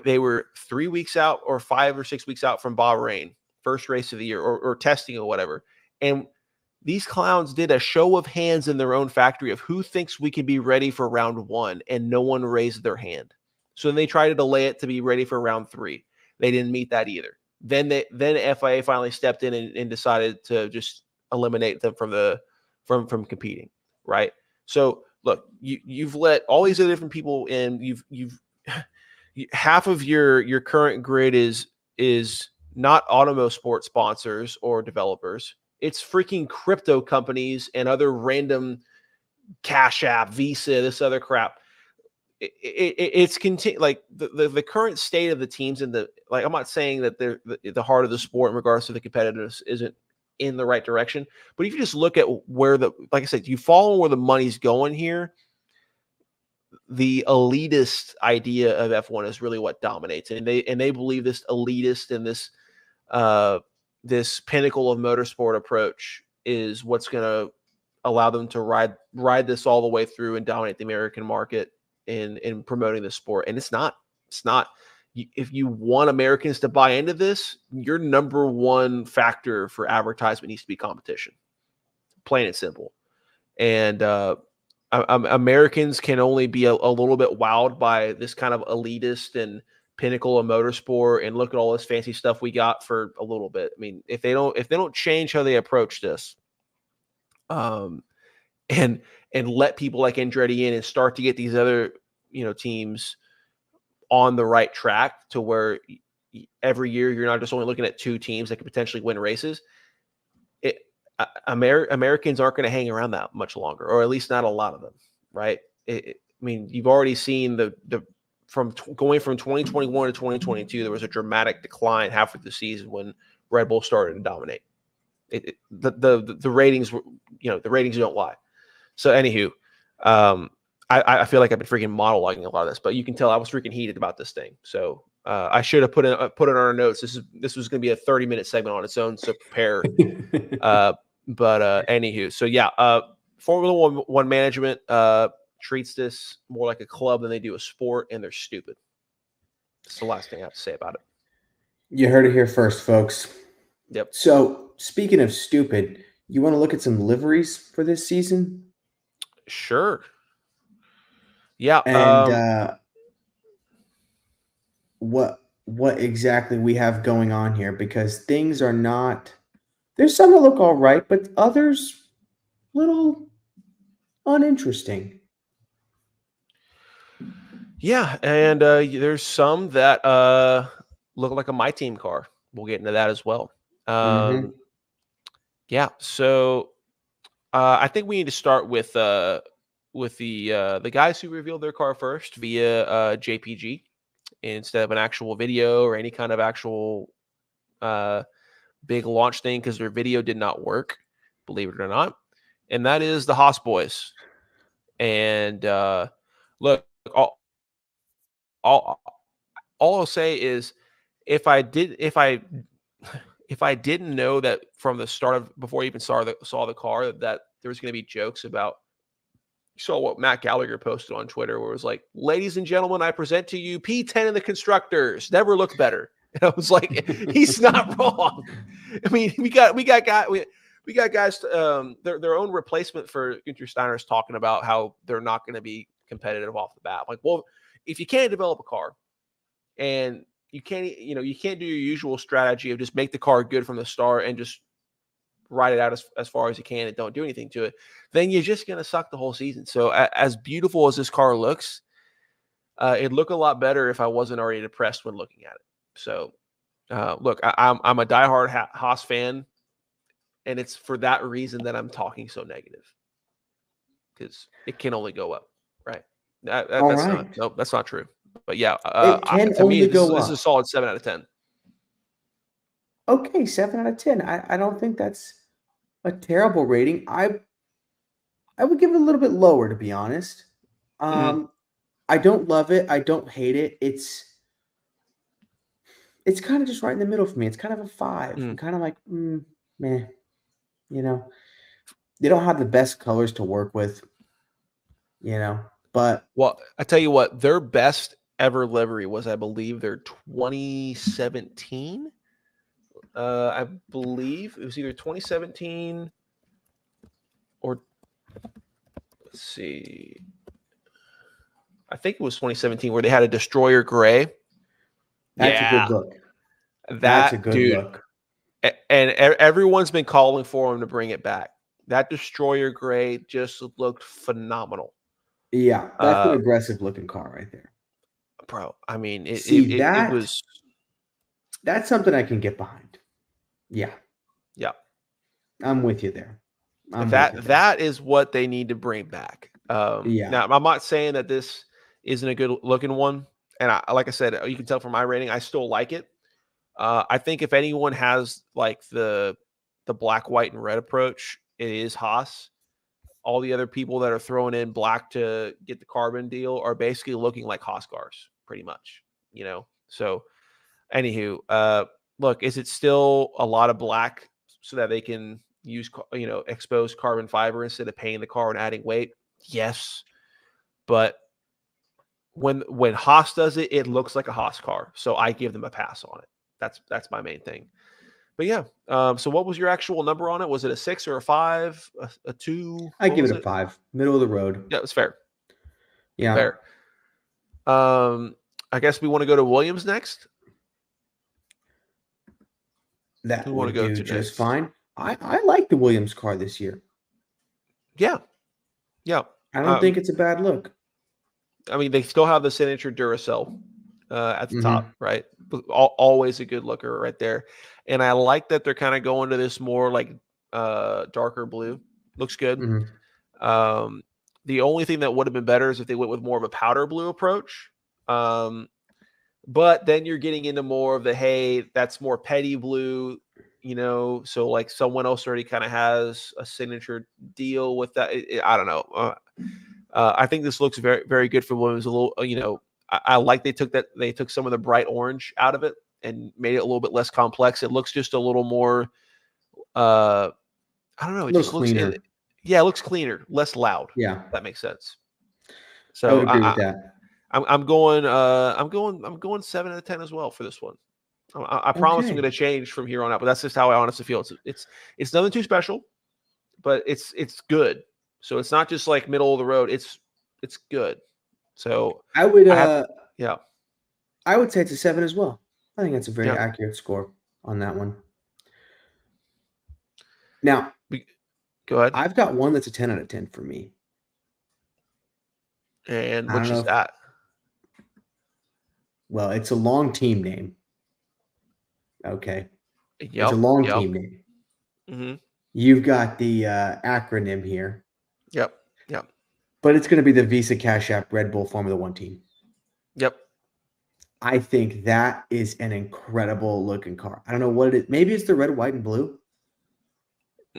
they were 3 weeks out or 5 or 6 weeks out from Bahrain, first race of the year, or testing or whatever, and these clowns did a show of hands in their own factory of who thinks we can be ready for round 1, and no one raised their hand. So then they tried to delay it to be ready for round 3. They didn't meet that either. Then FIA finally stepped in and decided to just eliminate them from competing, right? So look, you've let all these other different people in. You've half of your current grid is not automosport sponsors or developers. It's freaking crypto companies and other random Cash App, Visa, this other crap. It's like the current state of the teams in the, like, I'm not saying that they're the heart of the sport in regards to the competitiveness isn't in the right direction, but if you just look at where like I said, you follow where the money's going here, the elitist idea of F1 is really what dominates, and they believe this elitist and this pinnacle of motorsport approach is what's going to allow them to ride this all the way through and dominate the American market in promoting the sport. And it's not. If you want Americans to buy into this, your number one factor for advertisement needs to be competition, plain and simple. And Americans can only be a little bit wowed by this kind of elitist and pinnacle of motorsport and look at all this fancy stuff we got for a little bit. I mean, if they don't change how they approach this, and let people like Andretti in and start to get these other, teams on the right track to where every year you're not just only looking at two teams that could potentially win races. Americans aren't going to hang around that much longer, or at least not a lot of them, right? I mean, you've already seen going from 2021 to 2022, there was a dramatic decline halfway through the season when Red Bull started to dominate. The ratings were, the ratings don't lie. So anywho, I feel like I've been freaking monologuing a lot of this, but you can tell I was freaking heated about this thing. So I should have put it on our notes. This was going to be a 30-minute segment on its own, so prepare. But anywho, so yeah, Formula One management treats this more like a club than they do a sport, and they're stupid. That's the last thing I have to say about it.
You heard it here first, folks.
Yep.
So speaking of stupid, you want to look at some liveries for this season?
Sure. Yeah.
And what exactly we have going on here, because things are not. There's some that look all right, but others little uninteresting.
Yeah, and there's some that look like a My Team car. We'll get into that as well. Yeah, so I think we need to start with the guys who revealed their car first via JPG instead of an actual video or any kind of actual big launch thing, because their video did not work, believe it or not. And that is the Haas boys. And look, all I'll say is if I didn't know that from the start of, before I even saw the car, that there was going to be jokes about, you saw what Matt Gallagher posted on Twitter, where it was like, ladies and gentlemen, I present to you P10 in the constructors. Never looked better. And I was like, he's not wrong. I mean, we got guys, their own replacement for Günther Steiner's talking about how they're not going to be competitive off the bat. Like, well, if you can't develop a car and you can't do your usual strategy of just make the car good from the start and just ride it out as far as you can and don't do anything to it, then you're just going to suck the whole season. So as beautiful as this car looks, it'd look a lot better if I wasn't already depressed when looking at it. So look, I'm a diehard Haas fan, and it's for that reason that I'm talking so negative, because it can only go up, right? That's not true. But yeah, to me, this is a solid 7 out of 10.
Okay, 7 out of 10. I don't think that's a terrible rating. I would give it a little bit lower, to be honest. I don't love it. I don't hate it. It's kind of just right in the middle for me. It's kind of a 5. I'm kind of like, meh. They don't have the best colors to work with, but.
Well, I tell you what, their best ever livery was, I believe, their 2017. I believe it was either 2017 or, let's see, I think it was 2017, where they had a destroyer gray.
That's a good look.
That's a good look. And everyone's been calling for him to bring it back. That Destroyer gray just looked phenomenal.
Yeah, that's an aggressive looking car right there.
Bro, I mean, it
See,
was.
that's something I can get behind. Yeah,
Yeah.
I'm with you there.
That is what they need to bring back.
Yeah.
Now, I'm not saying that this isn't a good looking one. And like I said, you can tell from my rating, I still like it. I think if anyone has like the black, white, and red approach, it is Haas. All the other people that are throwing in black to get the carbon deal are basically looking like Haas cars, pretty much. So anywho, look, is it still a lot of black so that they can use exposed carbon fiber instead of painting the car and adding weight? Yes, but when Haas does it, it looks like a Haas car, so I give them a pass on it. That's my main thing. But yeah, so what was your actual number on it? Was it a 6 or a 5, a 2?
I give it a 5, middle of the road.
Yeah, it was fair.
Yeah,
fair. I guess we want to go to Williams next.
That would do just fine. I like the Williams car this year.
Yeah.
I don't think it's a bad look.
I mean, they still have the signature Duracell at the top, right? Always a good looker right there. And I like that they're kind of going to this more like darker blue. Looks good. The only thing that would have been better is if they went with more of a powder blue approach. But then you're getting into more of the, hey, that's more petty blue, so like someone else already kind of has a signature deal with that. I don't know. I think this looks very, very good for Williams. A little, I like they took some of the bright orange out of it and made it a little bit less complex. It looks just a little more, I don't know. It just looks cleaner. It looks cleaner, less loud.
Yeah,
if that makes sense. So
I would agree with that.
I'm going 7 out of 10 as well for this one. I promise I'm going to change from here on out, but that's just how I honestly feel. It's nothing too special, but it's good. So it's not just like middle of the road. It's good. So
I would
I
would say it's a 7 as well. I think that's a very accurate score on that one. Now,
go ahead.
I've got one that's a 10 out of 10 for me.
And which is that?
Well, it's a long team name. Okay.
Yep,
it's a long team name.
Mm-hmm.
You've got the acronym here.
Yep.
But it's going to be the Visa Cash App Red Bull Formula One team.
Yep.
I think that is an incredible looking car. I don't know what it is. Maybe it's the red, white, and blue.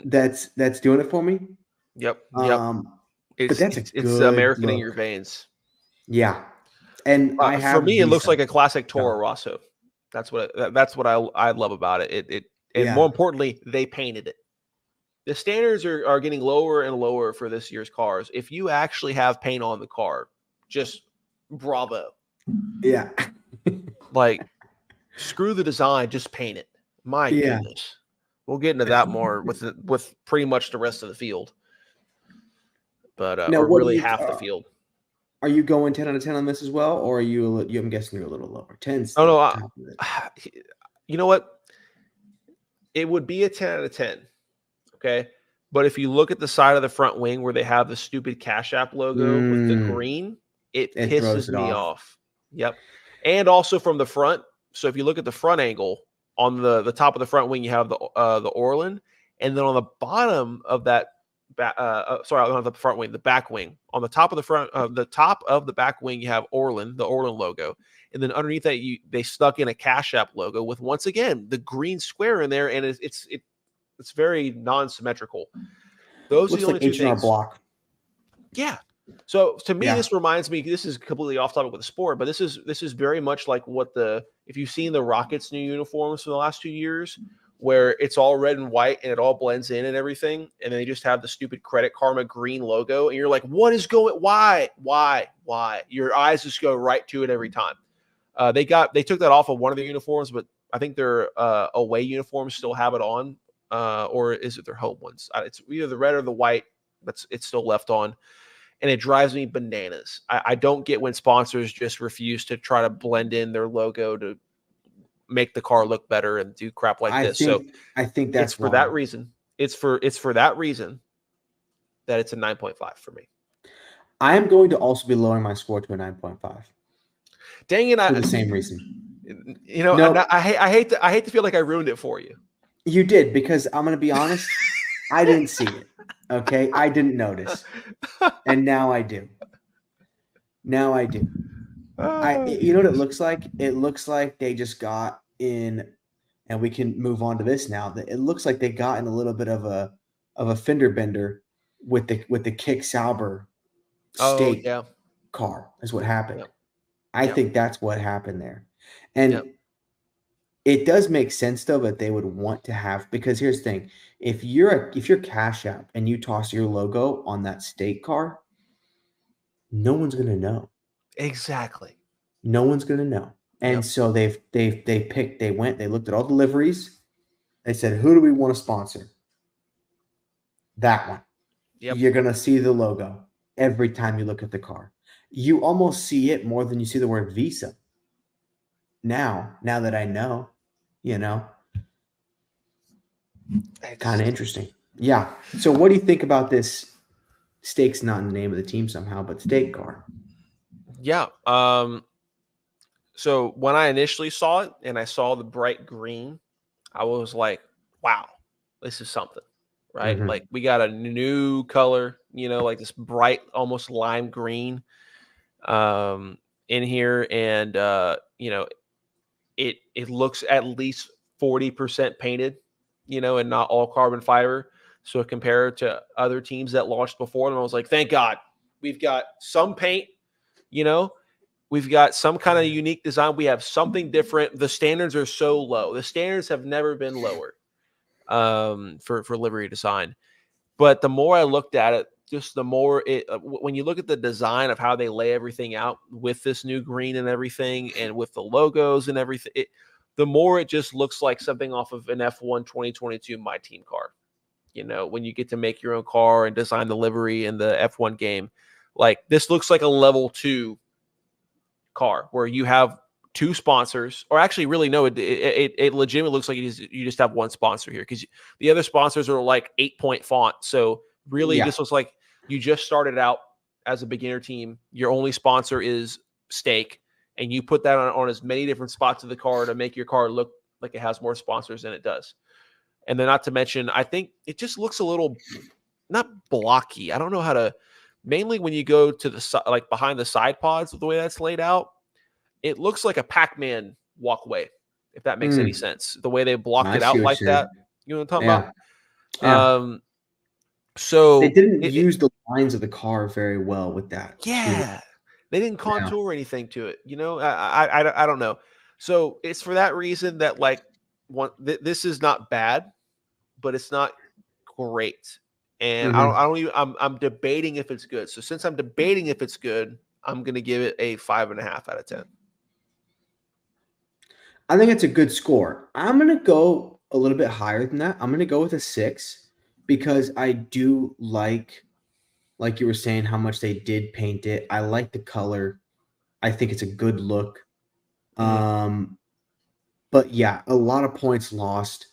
That's doing it for me.
Yep.
It's
American
look.
in your veins.
Yeah. And
for me, it looks like a classic Toro Rosso. That's what I love about it. And more importantly, they painted it. The standards are getting lower and lower for this year's cars. If you actually have paint on the car, just bravo.
Yeah.
Like, screw the design, just paint it. My goodness. We'll get into that more with pretty much the rest of the field. But
now,
really half the field.
Are you going 10 out of 10 on this as well, or are you? I'm guessing you're a little lower. 10's
Oh no, you know what? It would be a 10 out of 10. Okay. But if you look at the side of the front wing where they have the stupid Cash App logo with the green, it pisses me off. Yep. And also from the front. So if you look at the front angle on the top of the front wing, you have the Orland, and then on the bottom of that on the front wing, the back wing, on the top of the back wing, you have Orland, the Orland logo. And then underneath that, they stuck in a Cash App logo with, once again, the green square in there. And it's very non-symmetrical. Those
looks
are the only
like
two things.
Block.
Yeah. So to me, this reminds me, this is completely off topic with the sport, but this is very much like if you've seen the Rockets' new uniforms for the last 2 years, where it's all red and white and it all blends in and everything, and then they just have the stupid Credit Karma green logo, and you're like, what is going? Why? Your eyes just go right to it every time. They took that off of one of the uniforms, but I think their away uniforms still have it on, or is it their home ones? It's either the red or the white, but it's still left on. And it drives me bananas. I don't get when sponsors just refuse to try to blend in their logo to make the car look better and do crap like this. So
I think
it's
that's
for
wrong.
that reason. It's for that reason that it's a 9.5 for me.
I am going to also be lowering my score to a 9.5.
Dang it!
For the same reason.
No. I hate to feel like I ruined it for you.
You did, because I'm going to be honest, I didn't see it. Okay, I didn't notice, and now I do. Now I do. You know what it looks like? It looks like they just got in, and we can move on to this now. It looks like they got in a little bit of a fender bender with the Kick Sauber steak car. Is what happened.
Yep.
I think that's what happened there, and it does make sense though that they would want to have, because here's the thing: if you're Cash App and you toss your logo on that steak car, no one's gonna know.
Exactly.
No one's gonna know. And so they looked at all the liveries. They said, who do we want to sponsor? That one.
Yep.
You're gonna see the logo every time you look at the car. You almost see it more than you see the word Visa. Now that I know, kind of interesting. Yeah. So what do you think about this? Steak's not in the name of the team somehow, but steak car.
Yeah. So when I initially saw it and I saw the bright green, I was like, wow, this is something, right?
Mm-hmm.
Like we got a new color, like this bright, almost lime green in here. And, it looks at least 40% painted, and not all carbon fiber. So compared to other teams that launched before them, I was like, thank God we've got some paint, we've got some kind of unique design. We have something different. The standards are so low. The standards have never been lower for livery design. But the more I looked at it, just the more when you look at the design of how they lay everything out with this new green and everything, and with the logos and everything, the more it just looks like something off of an F1 2022 My Team car. When you get to make your own car and design the livery in the F1 game, like this looks like a level 2 car where you have 2 sponsors, or actually really no, it legitimately looks like you just have one sponsor here, because the other sponsors are like 8-point font. So really this looks like you just started out as a beginner team. Your only sponsor is steak, and you put that on as many different spots of the car to make your car look like it has more sponsors than it does. And then not to mention, I think it just looks a little not blocky. I don't know how to, mainly when you go to the like behind the side pods, the way that's laid out, it looks like a Pac-Man walkway, if that makes any sense. The way they blocked it out like that. You know what I'm talking about?
Yeah.
So
they didn't use the lines of the car very well with that.
Yeah. They didn't contour anything to it. I don't know. So it's for that reason that this is not bad, but it's not great. And I'm debating if it's good. So since I'm debating if it's good, I'm going to give it a 5.5 out of 10.
I think it's a good score. I'm going to go a little bit higher than that. I'm going to go with a 6, because I do like you were saying, how much they did paint it. I like the color. I think it's a good look. But yeah, a lot of points lost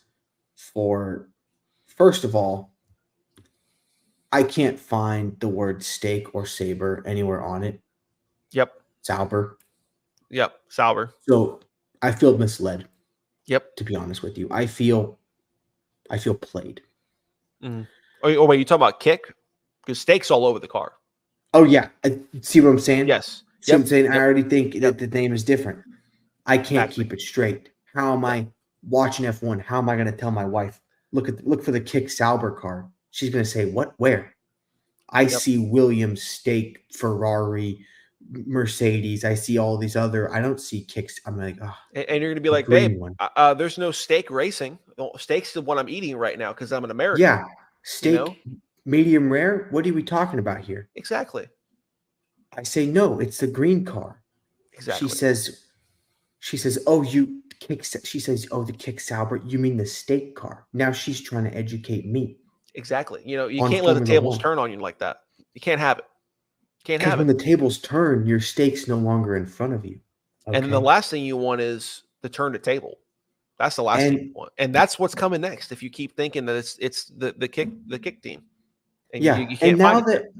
for, first of all, I can't find the word steak or saber anywhere on it.
Yep.
Sauber.
Yep. Sauber.
So I feel misled.
Yep.
To be honest with you, I feel played.
Oh wait, you talking about kick? Because steak's all over the car.
Oh yeah, see what I'm saying?
Yes.
See what I'm saying? I already think that the name is different. I can't keep it straight. How am I watching F1? How am I going to tell my wife, look for the Kick Sauber car? She's going to say, what? Where? I see Williams, steak, Ferrari, Mercedes. I see all these other. I don't see Kicks. I'm like, oh.
And you're going to be like, babe, there's no steak racing. Steak's the one I'm eating right now because I'm an American.
Yeah, steak, medium rare. What are we talking about here?
Exactly.
I say no. It's the green car.
Exactly.
She says, oh, you Kick. She says, oh, the Kick Sauber. You mean the steak car? Now she's trying to educate me.
Exactly. You can't let the tables turn on you like that. You can't have it. Can't have it.
When the tables turn, your steak's no longer in front of you.
Okay? And then the last thing you want is to turn the table. That's the last thing you
And
want, and that's what's coming next. If you keep thinking that it's the kick team, and
yeah,
you
and
can't find
now
it there.
that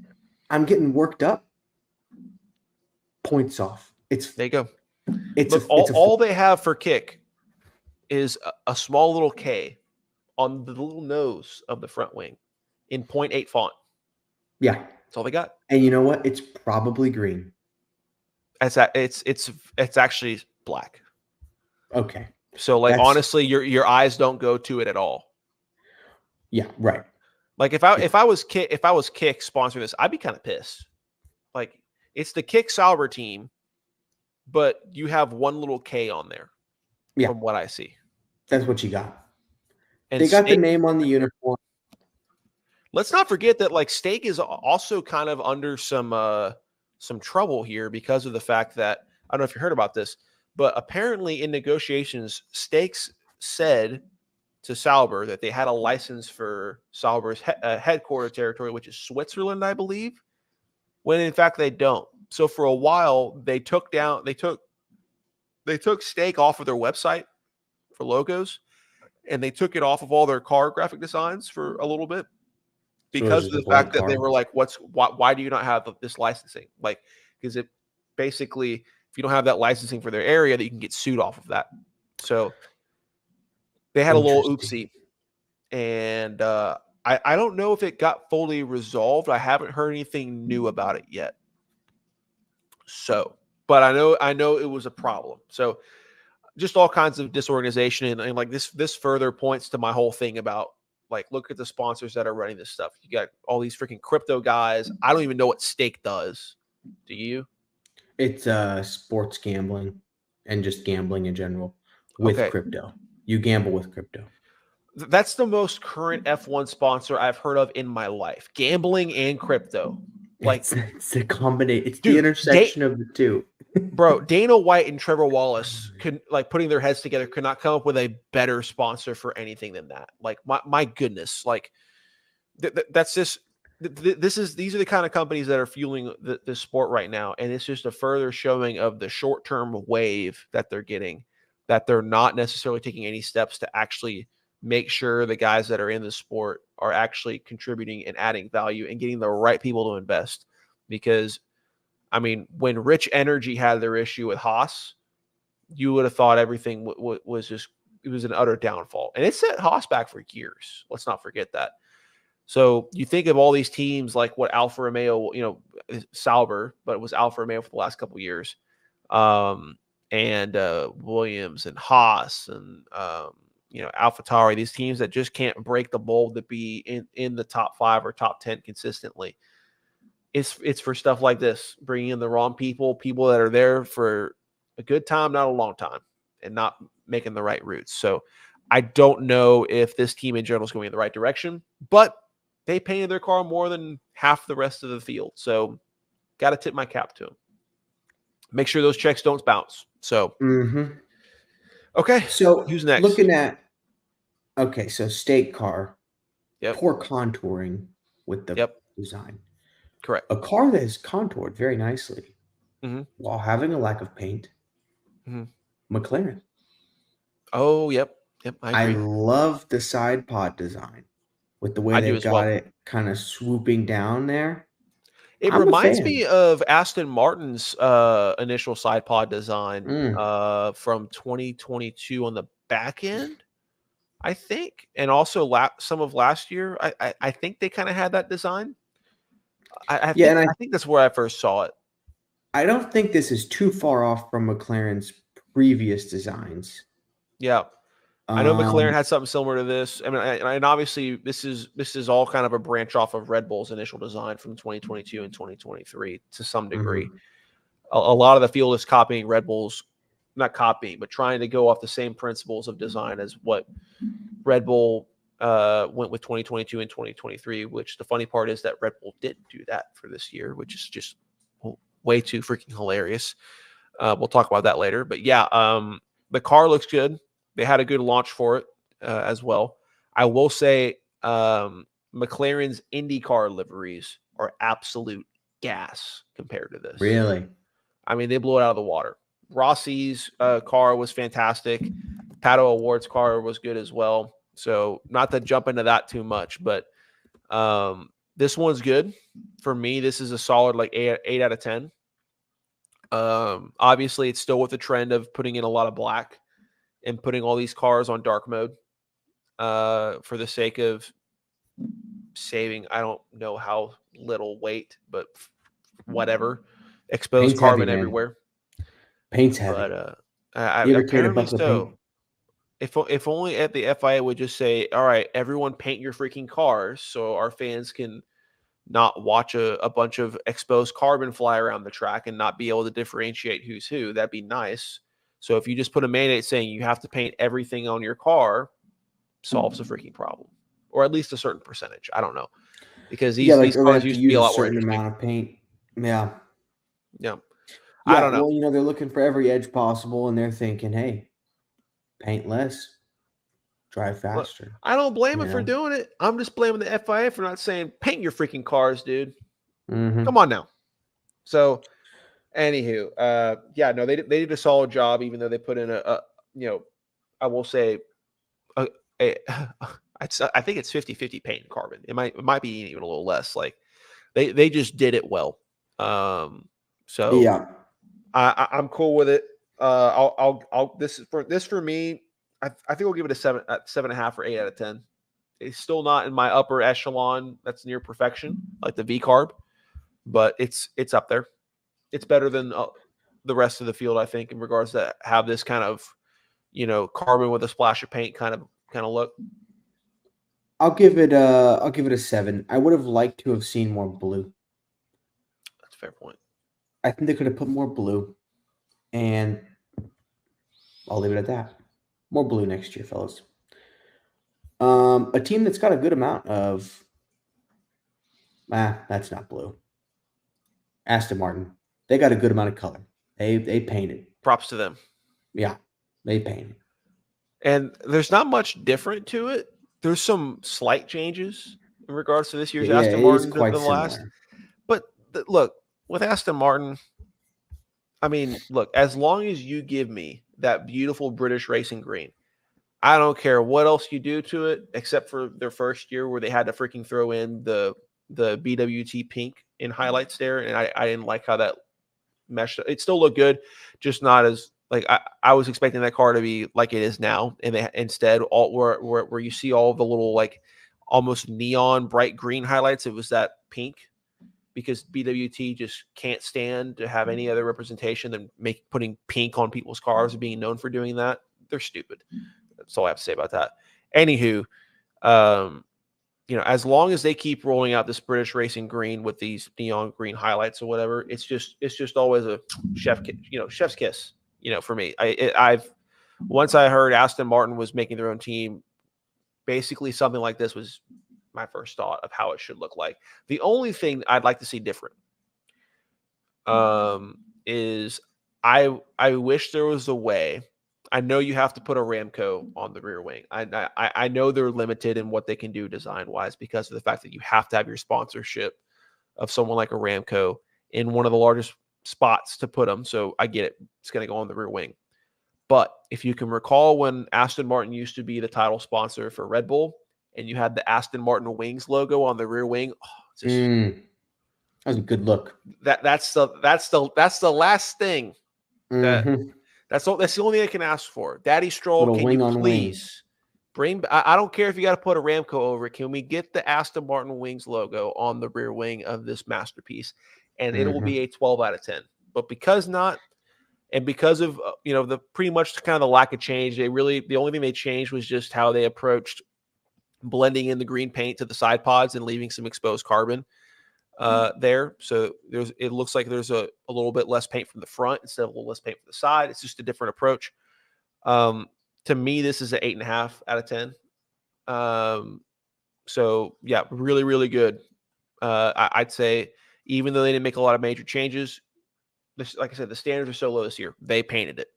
I'm getting worked up, points off.
There you go.
It's
Look,
a
all they have for kick is a small little K on the little nose of the front wing in 0.8 font.
yeah.
That's all they got.
And you know what? It's probably green.
It's actually black.
Okay.
So like
That's
honestly, your eyes don't go to it at all.
yeah, right.
Like if I was kick sponsoring this, I'd be kind of pissed. Like it's the Kick Sauber team, but you have one little K on there
Yeah,
from what I see.
that's what you got.
And
They got the
Steak,
name on the uniform.
let's not forget that like Steak is also kind of under some trouble here because of the fact that I don't know if you heard about this, but apparently in negotiations, Steaks said to Sauber that they had a license for Sauber's headquarter territory, which is Switzerland, I believe, when in fact they don't. So for a while, they took Steak off of their website for logos, and they took it off of all their car graphic designs for a little bit
So it's
because of
just a
the
blank
fact that they
car.
were like, why do you not have this licensing? Like, because it basically, if you don't have that licensing for their area, that you can get sued off of that. So they had a little
Interesting.
oopsie. And I don't know if it got fully resolved. I haven't heard anything new about it yet. So, but I know it was a problem. So just all kinds of disorganization and like this further points to my whole thing about like look at the sponsors that are running this stuff. You got all these freaking crypto guys. I don't even know what Stake does. Do you?
It's sports gambling and just gambling in general with
Okay.
crypto. You gamble with crypto.
That's the most current F1 sponsor I've heard of in my life. Gambling and crypto. Like,
It's a combination. It's the
dude,
intersection of the two.
bro, Dana White and Trevor Wallace could like putting their heads together could not come up with a better sponsor for anything than that. Like my goodness, like that's just these are the kind of companies that are fueling the sport right now, and it's just a further showing of the short term wave that they're getting, that they're not necessarily taking any steps to actually make sure the guys that are in the sport are actually contributing and adding value and getting the right people to invest. Because I mean, when Rich Energy had their issue with Haas, you would have thought everything was just it was an utter downfall, and it set Haas back for years. Let's not forget that. So you think of all these teams like what Alfa Romeo, Sauber, but it was Alfa Romeo for the last couple of years, and Williams and Haas and AlphaTauri. These teams that just can't break the mold to be in the top 5 or top 10 consistently. It's for stuff like this, bringing in the wrong people that are there for a good time, not a long time, and not making the right routes. So I don't know if this team in general is going in the right direction, but they painted their car more than half the rest of the field. So got to tip my cap to them. Make sure those checks don't bounce. So, okay.
So
Who's next?
looking at so state car,
Yep.
poor contouring with the design.
Correct.
A car that is contoured very nicely while having a lack of paint. McLaren.
Oh, yep. I agree.
love the side pod design with the way they've got it kind of swooping down there.
It reminds me of Aston Martin's initial side pod design from 2022 on the back end, I think, and also some of last year. I think they kind of had that design. I think that's where I first saw it.
I don't think this is too far off from McLaren's previous designs.
Yeah. I know McLaren had something similar to this. I mean, and obviously this is all kind of a branch off of Red Bull's initial design from 2022 and 2023 to some degree. A lot of the field is copying Red Bull's, not copying, but trying to go off the same principles of design as what Red Bull went with 2022 and 2023, which the funny part is that Red Bull didn't do that for this year, which is just way too freaking hilarious. We'll talk about that later. But yeah, the car looks good. They had a good launch for it as well. I will say McLaren's IndyCar liveries are absolute gas compared to this.
Really?
I mean, they blow it out of the water. Rossi's car was fantastic. Pato Award's car was good as well. So not to jump into that too much, but this one's good for me. This is a solid like 8 out of 10. Obviously, it's still with the trend of putting in a lot of black and putting all these cars on dark mode for the sake of saving. I don't know how little weight, but whatever. Exposed
Paint's heavy,
carbon
man.
everywhere.
Paint's heavy.
But
You ever carried a
apparently
bucket of paint?
so. If only at the FIA would just say, all right, everyone paint your freaking cars so our fans can not watch a bunch of exposed carbon fly around the track and not be able to differentiate who's who. That'd be nice. So if you just put a mandate saying you have to paint everything on your car, solves the freaking problem. Or at least a certain percentage. I don't know. Because
Yeah, like
these
or they
cars
have to
used to be
use
a
a
lot more
certain
interesting.
amount of paint. Yeah.
Yeah. I
Yeah,
don't know.
well, they're looking for every edge possible, and they're thinking, hey, paint less, drive
Look,
faster.
I don't blame
You
him for
know?
doing it. I'm just blaming the FIA for not saying paint your freaking cars, dude. Come
Mm-hmm.
on now. So, anywho, yeah, no, they did a solid job, even though they put in I will say, a, a I think it's 50-50 paint and carbon. It might be even a little less. Like they just did it well. So
Yeah.
I'm cool with it. I'll this for me. I think I'll give it a 7.5 or 8 out of 10. It's still not in my upper echelon. That's near perfection, like the V carb, but it's up there. It's better than the rest of the field, I think, in regards to have this kind of carbon with a splash of paint kind of look.
I'll give it a 7. I would have liked to have seen more blue.
That's a fair point.
I think they could have put more blue, and I'll leave it at that. More blue next year, fellas. A team that's got a good amount of that's not blue. Aston Martin. They got a good amount of color. They painted.
Props to them.
Yeah, they painted.
And there's not much different to it. There's some slight changes in regards to this year's
Yeah,
Aston
it is
Martin than
quite
the last.
similar.
But look, with Aston Martin, I mean, look, as long as you give me that beautiful British racing green, I don't care what else you do to it, except for their first year where they had to freaking throw in the BWT pink in highlights there, and I didn't like how that meshed. It still looked good, just not as like I was expecting that car to be like it is now, and they instead all where you see all the little like almost neon bright green highlights, it was that pink because BWT just can't stand to have any other representation than putting pink on people's cars, being known for doing that. They're stupid. That's all I have to say about that. Anywho, as long as they keep rolling out this British racing green with these neon green highlights or whatever, it's just always a chef's kiss. For me, I've once I heard Aston Martin was making their own team, basically something like this was my first thought of how it should look like. The only thing I'd like to see different, is I wish there was a way. I know you have to put a Ramco on the rear wing. I know they're limited in what they can do design wise because of the fact that you have to have your sponsorship of someone like a Ramco in one of the largest spots to put them. So I get it. It's going to go on the rear wing. But if you can recall when Aston Martin used to be the title sponsor for Red Bull and you had the Aston Martin Wings logo on the rear wing,
That was a good look.
That's the last thing that
Mm-hmm.
That's the only thing I can ask for. Daddy Stroll,
Little
can you
wing on wing.
please bring? I don't care if you got to put a Ramco over it. Can we get the Aston Martin Wings logo on the rear wing of this masterpiece? And it will be a 12 out of 10. But because not, and because of the pretty much kind of the lack of change, the only thing they changed was just how they approached blending in the green paint to the side pods and leaving some exposed carbon there. So it looks like there's a little bit less paint from the front instead of a little less paint from the side. It's just a different approach. To me, this is an 8.5 out of 10. So yeah, really, really good. I'd say even though they didn't make a lot of major changes, like I said, the standards are so low this year. They painted it,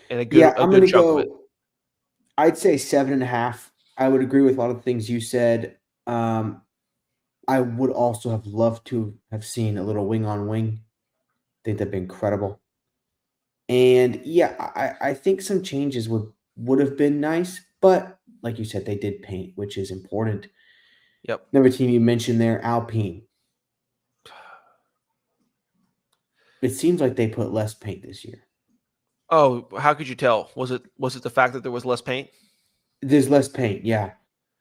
and a good
I'm gonna
chunk of it.
go. I'd say 7.5. I would agree with a lot of the things you said. I would also have loved to have seen a little wing on wing. I think that'd be incredible. And yeah, I think some changes would have been nice, but like you said, they did paint, which is important.
Yep.
Another team you mentioned there, Alpine. It seems like they put less paint this year.
Oh, how could you tell? Was it the fact that there was less paint?
There's less paint, yeah.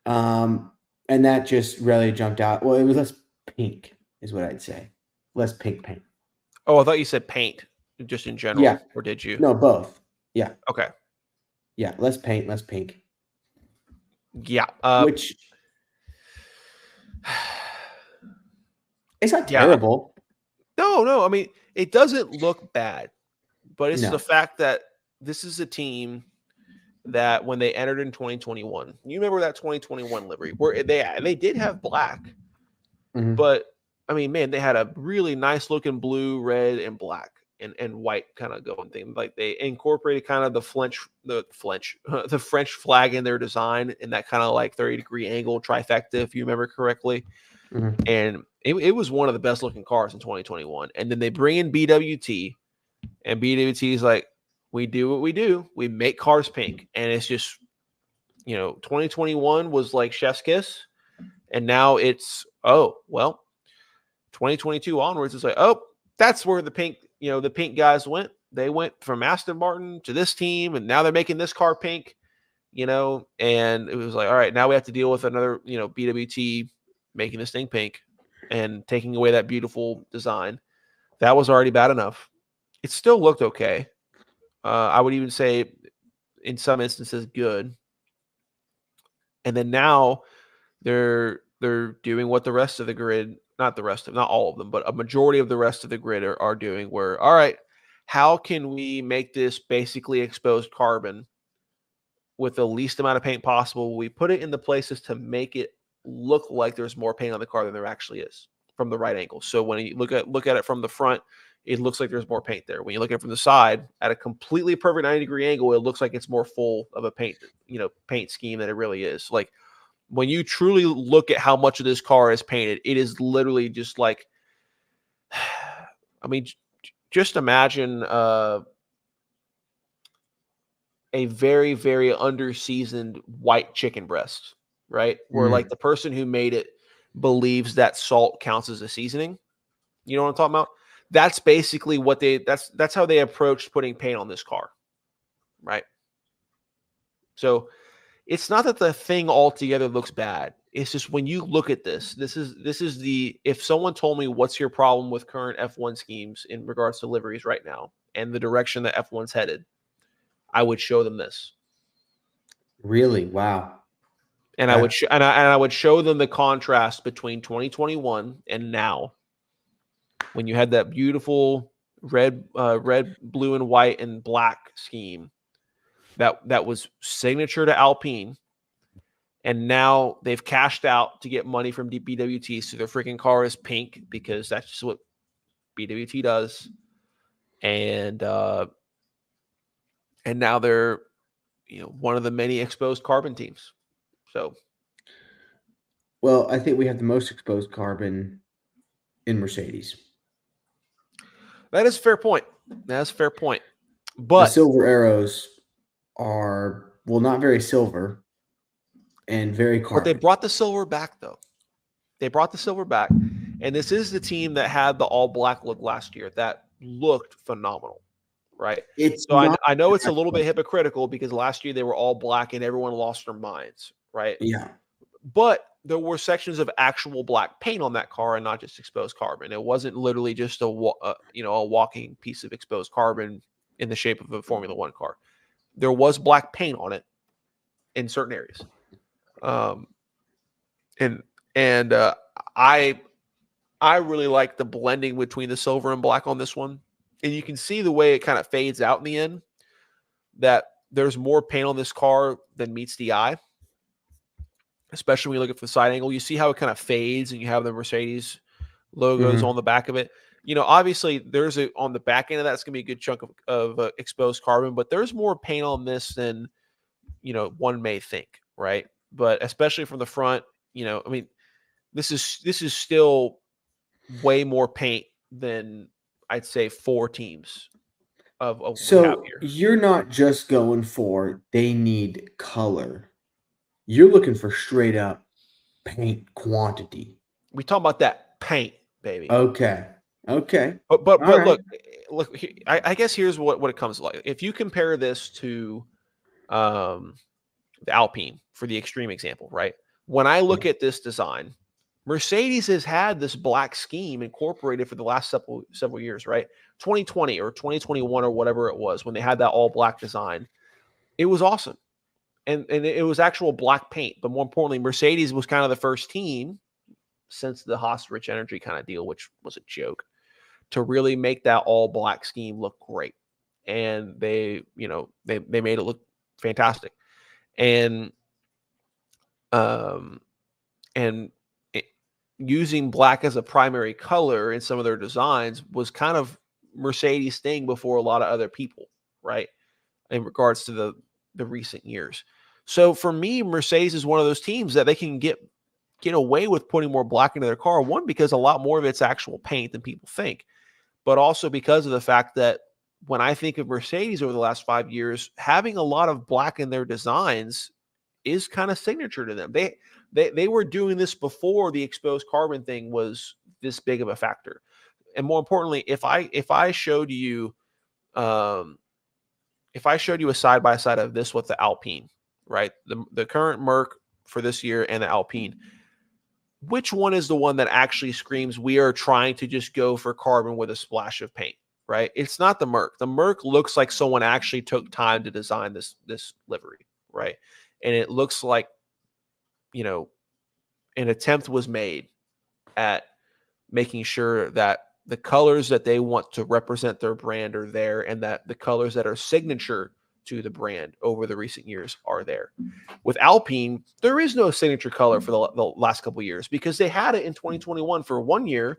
Um, and that just really jumped out. Well, it was less pink, is what I'd say. Less pink paint.
Oh, I thought you said paint just in
Yeah.
general, or did you?
No, both. Yeah.
Okay.
Yeah. Less paint, less pink.
Yeah.
Which it's not
Yeah.
terrible.
No. I mean, it doesn't look bad, but it's the
No.
fact that this is a team that when they entered in 2021, you remember that 2021 livery where they did have black,
Mhm.
but I mean, man, they had a really nice looking blue, red, and black and white kind of going thing. Like they incorporated kind of the the French flag in their design in that kind of like 30-degree angle trifecta, if you remember correctly.
Mhm.
And it was one of the best looking cars in 2021. And then they bring in BWT, and BWT is like, we do what we do. We make cars pink. And it's just, 2021 was like chef's kiss. And now it's, oh, well, 2022 onwards, it's like, oh, that's where the pink guys went. They went from Aston Martin to this team, and now they're making this car pink, and it was like, all right, now we have to deal with another, BWT making this thing pink and taking away that beautiful design. That was already bad enough. It still looked okay. I would even say in some instances good. And then now they're doing what the rest of the grid, not all of them, but a majority of the rest of the grid are doing, where, all right, how can we make this basically exposed carbon with the least amount of paint possible? We put it in the places to make it look like there's more paint on the car than there actually is from the right angle. So when you look at it from the front, it looks like there's more paint there. When you look at it from the side at a completely perfect 90-degree angle, it looks like it's more full of a paint scheme than it really is. Like when you truly look at how much of this car is painted, it is literally just like, I mean, just imagine a very, very underseasoned white chicken breast, right? Where like
Mm.
the person who made it believes that salt counts as a seasoning. You know what I'm talking about? That's basically what that's how they approached putting paint on this car, right? So it's not that the thing altogether looks bad. It's just when you look at this is if someone told me what's your problem with current F1 schemes in regards to liveries right now and the direction that F1's headed, I would show them this.
Really? Wow.
And I would
That
I would show them the contrast between 2021 and now, when you had that beautiful red, blue, and white and black scheme that was signature to Alpine, and now they've cashed out to get money from BWT, so their freaking car is pink because that's just what BWT does, and now they're one of the many exposed carbon teams. So
well, I think we have the most exposed carbon in Mercedes.
that is a fair point. That's a fair point.
The
But
silver arrows are, well, not very silver and very
they
carbon.
brought the silver back though. They brought the silver back, and this is the team that had the all black look last year that looked phenomenal, right?
It's
So
not
I know it's a little bit hypocritical because last year they were all black and everyone lost their minds, right?
Yeah.
But there were sections of actual black paint on that car and not just exposed carbon. It wasn't literally just a walking piece of exposed carbon in the shape of a Formula One car. There was black paint on it in certain areas, um, and and I really like the blending between the silver and black on this one, and you can see the way it kind of fades out in the end. That there's more paint on this car than meets the eye, especially when you look at the side angle. You see how it kind of fades, and you have the Mercedes logos
Mhm.
on the back of it. Obviously there's on the back end of that's going to be a good chunk of exposed carbon, but there's more paint on this than one may think, right? But especially from the front, I mean, this is still way more paint than I'd say four teams. of what we have
So
here.
you're not just going for they need color. You're looking for straight up paint quantity.
We talk about that paint, baby.
Okay. Okay. All
But
right.
look. I guess here's what it comes to like. If you compare this to um, the Alpine for the extreme example, right? When I look at this design, Mercedes has had this black scheme incorporated for the last several years, right? 2020 or 2021 or whatever it was when they had that all black design. It was awesome. And it was actual black paint. But more importantly, Mercedes was kind of the first team since the Haas Rich Energy kind of deal, which was a joke, to really make that all black scheme look great. And they made it look fantastic. And um and it, using black as a primary color in some of their designs was kind of Mercedes thing before a lot of other people, right? In regards to the recent years. So for me, Mercedes is one of those teams that they can get away with putting more black into their car. One, because a lot more of it's actual paint than people think, but also because of the fact that when I think of Mercedes over the last 5 years, having a lot of black in their designs is kind of signature to them. They were doing this before the exposed carbon thing was this big of a factor. And more importantly, if I showed you um, a side by side of this with the Alpine, right? The current Merc for this year and the Alpine, which one is the one that actually screams we are trying to just go for carbon with a splash of paint, right? It's not the Merc. The Merc looks like someone actually took time to design this livery, right? And it looks like, you know, an attempt was made at making sure that the colors that they want to represent their brand are there, and that the colors that are signature to the brand over the recent years are there. With Alpine, there is no signature color for the last couple of years because they had it in 2021 for 1 year,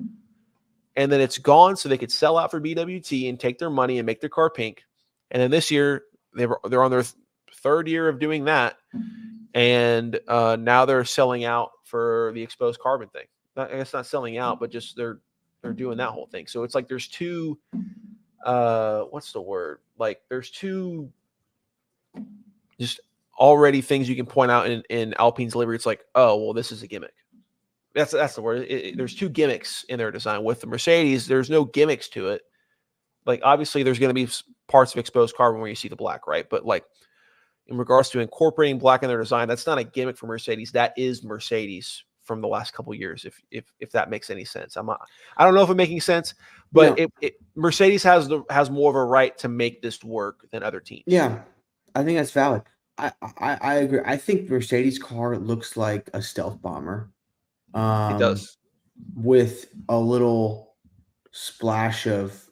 and then it's gone so they could sell out for BWT and take their money and make their car pink. And then this year, they're on their third year of doing that, and now they're selling out for the exposed carbon thing. I guess not selling out, but just they're doing that whole thing. So it's like there's two what's the word? Like there's two just already things you can point out in Alpine's livery. It's like, oh well, this is a gimmick. That's the word. There's two gimmicks in their design. With the Mercedes, there's no gimmicks to it. Like obviously, there's going to be parts of exposed carbon where you see the black, right? But like in regards to incorporating black in their design, that's not a gimmick for Mercedes. That is Mercedes from the last couple of years, if that makes any sense. I don't know if it's making sense, but
Yeah.
Mercedes has more of a right to make this work than other teams.
Yeah. I think that's valid. I agree. I think Mercedes car looks like a stealth bomber.
It does.
With a little splash of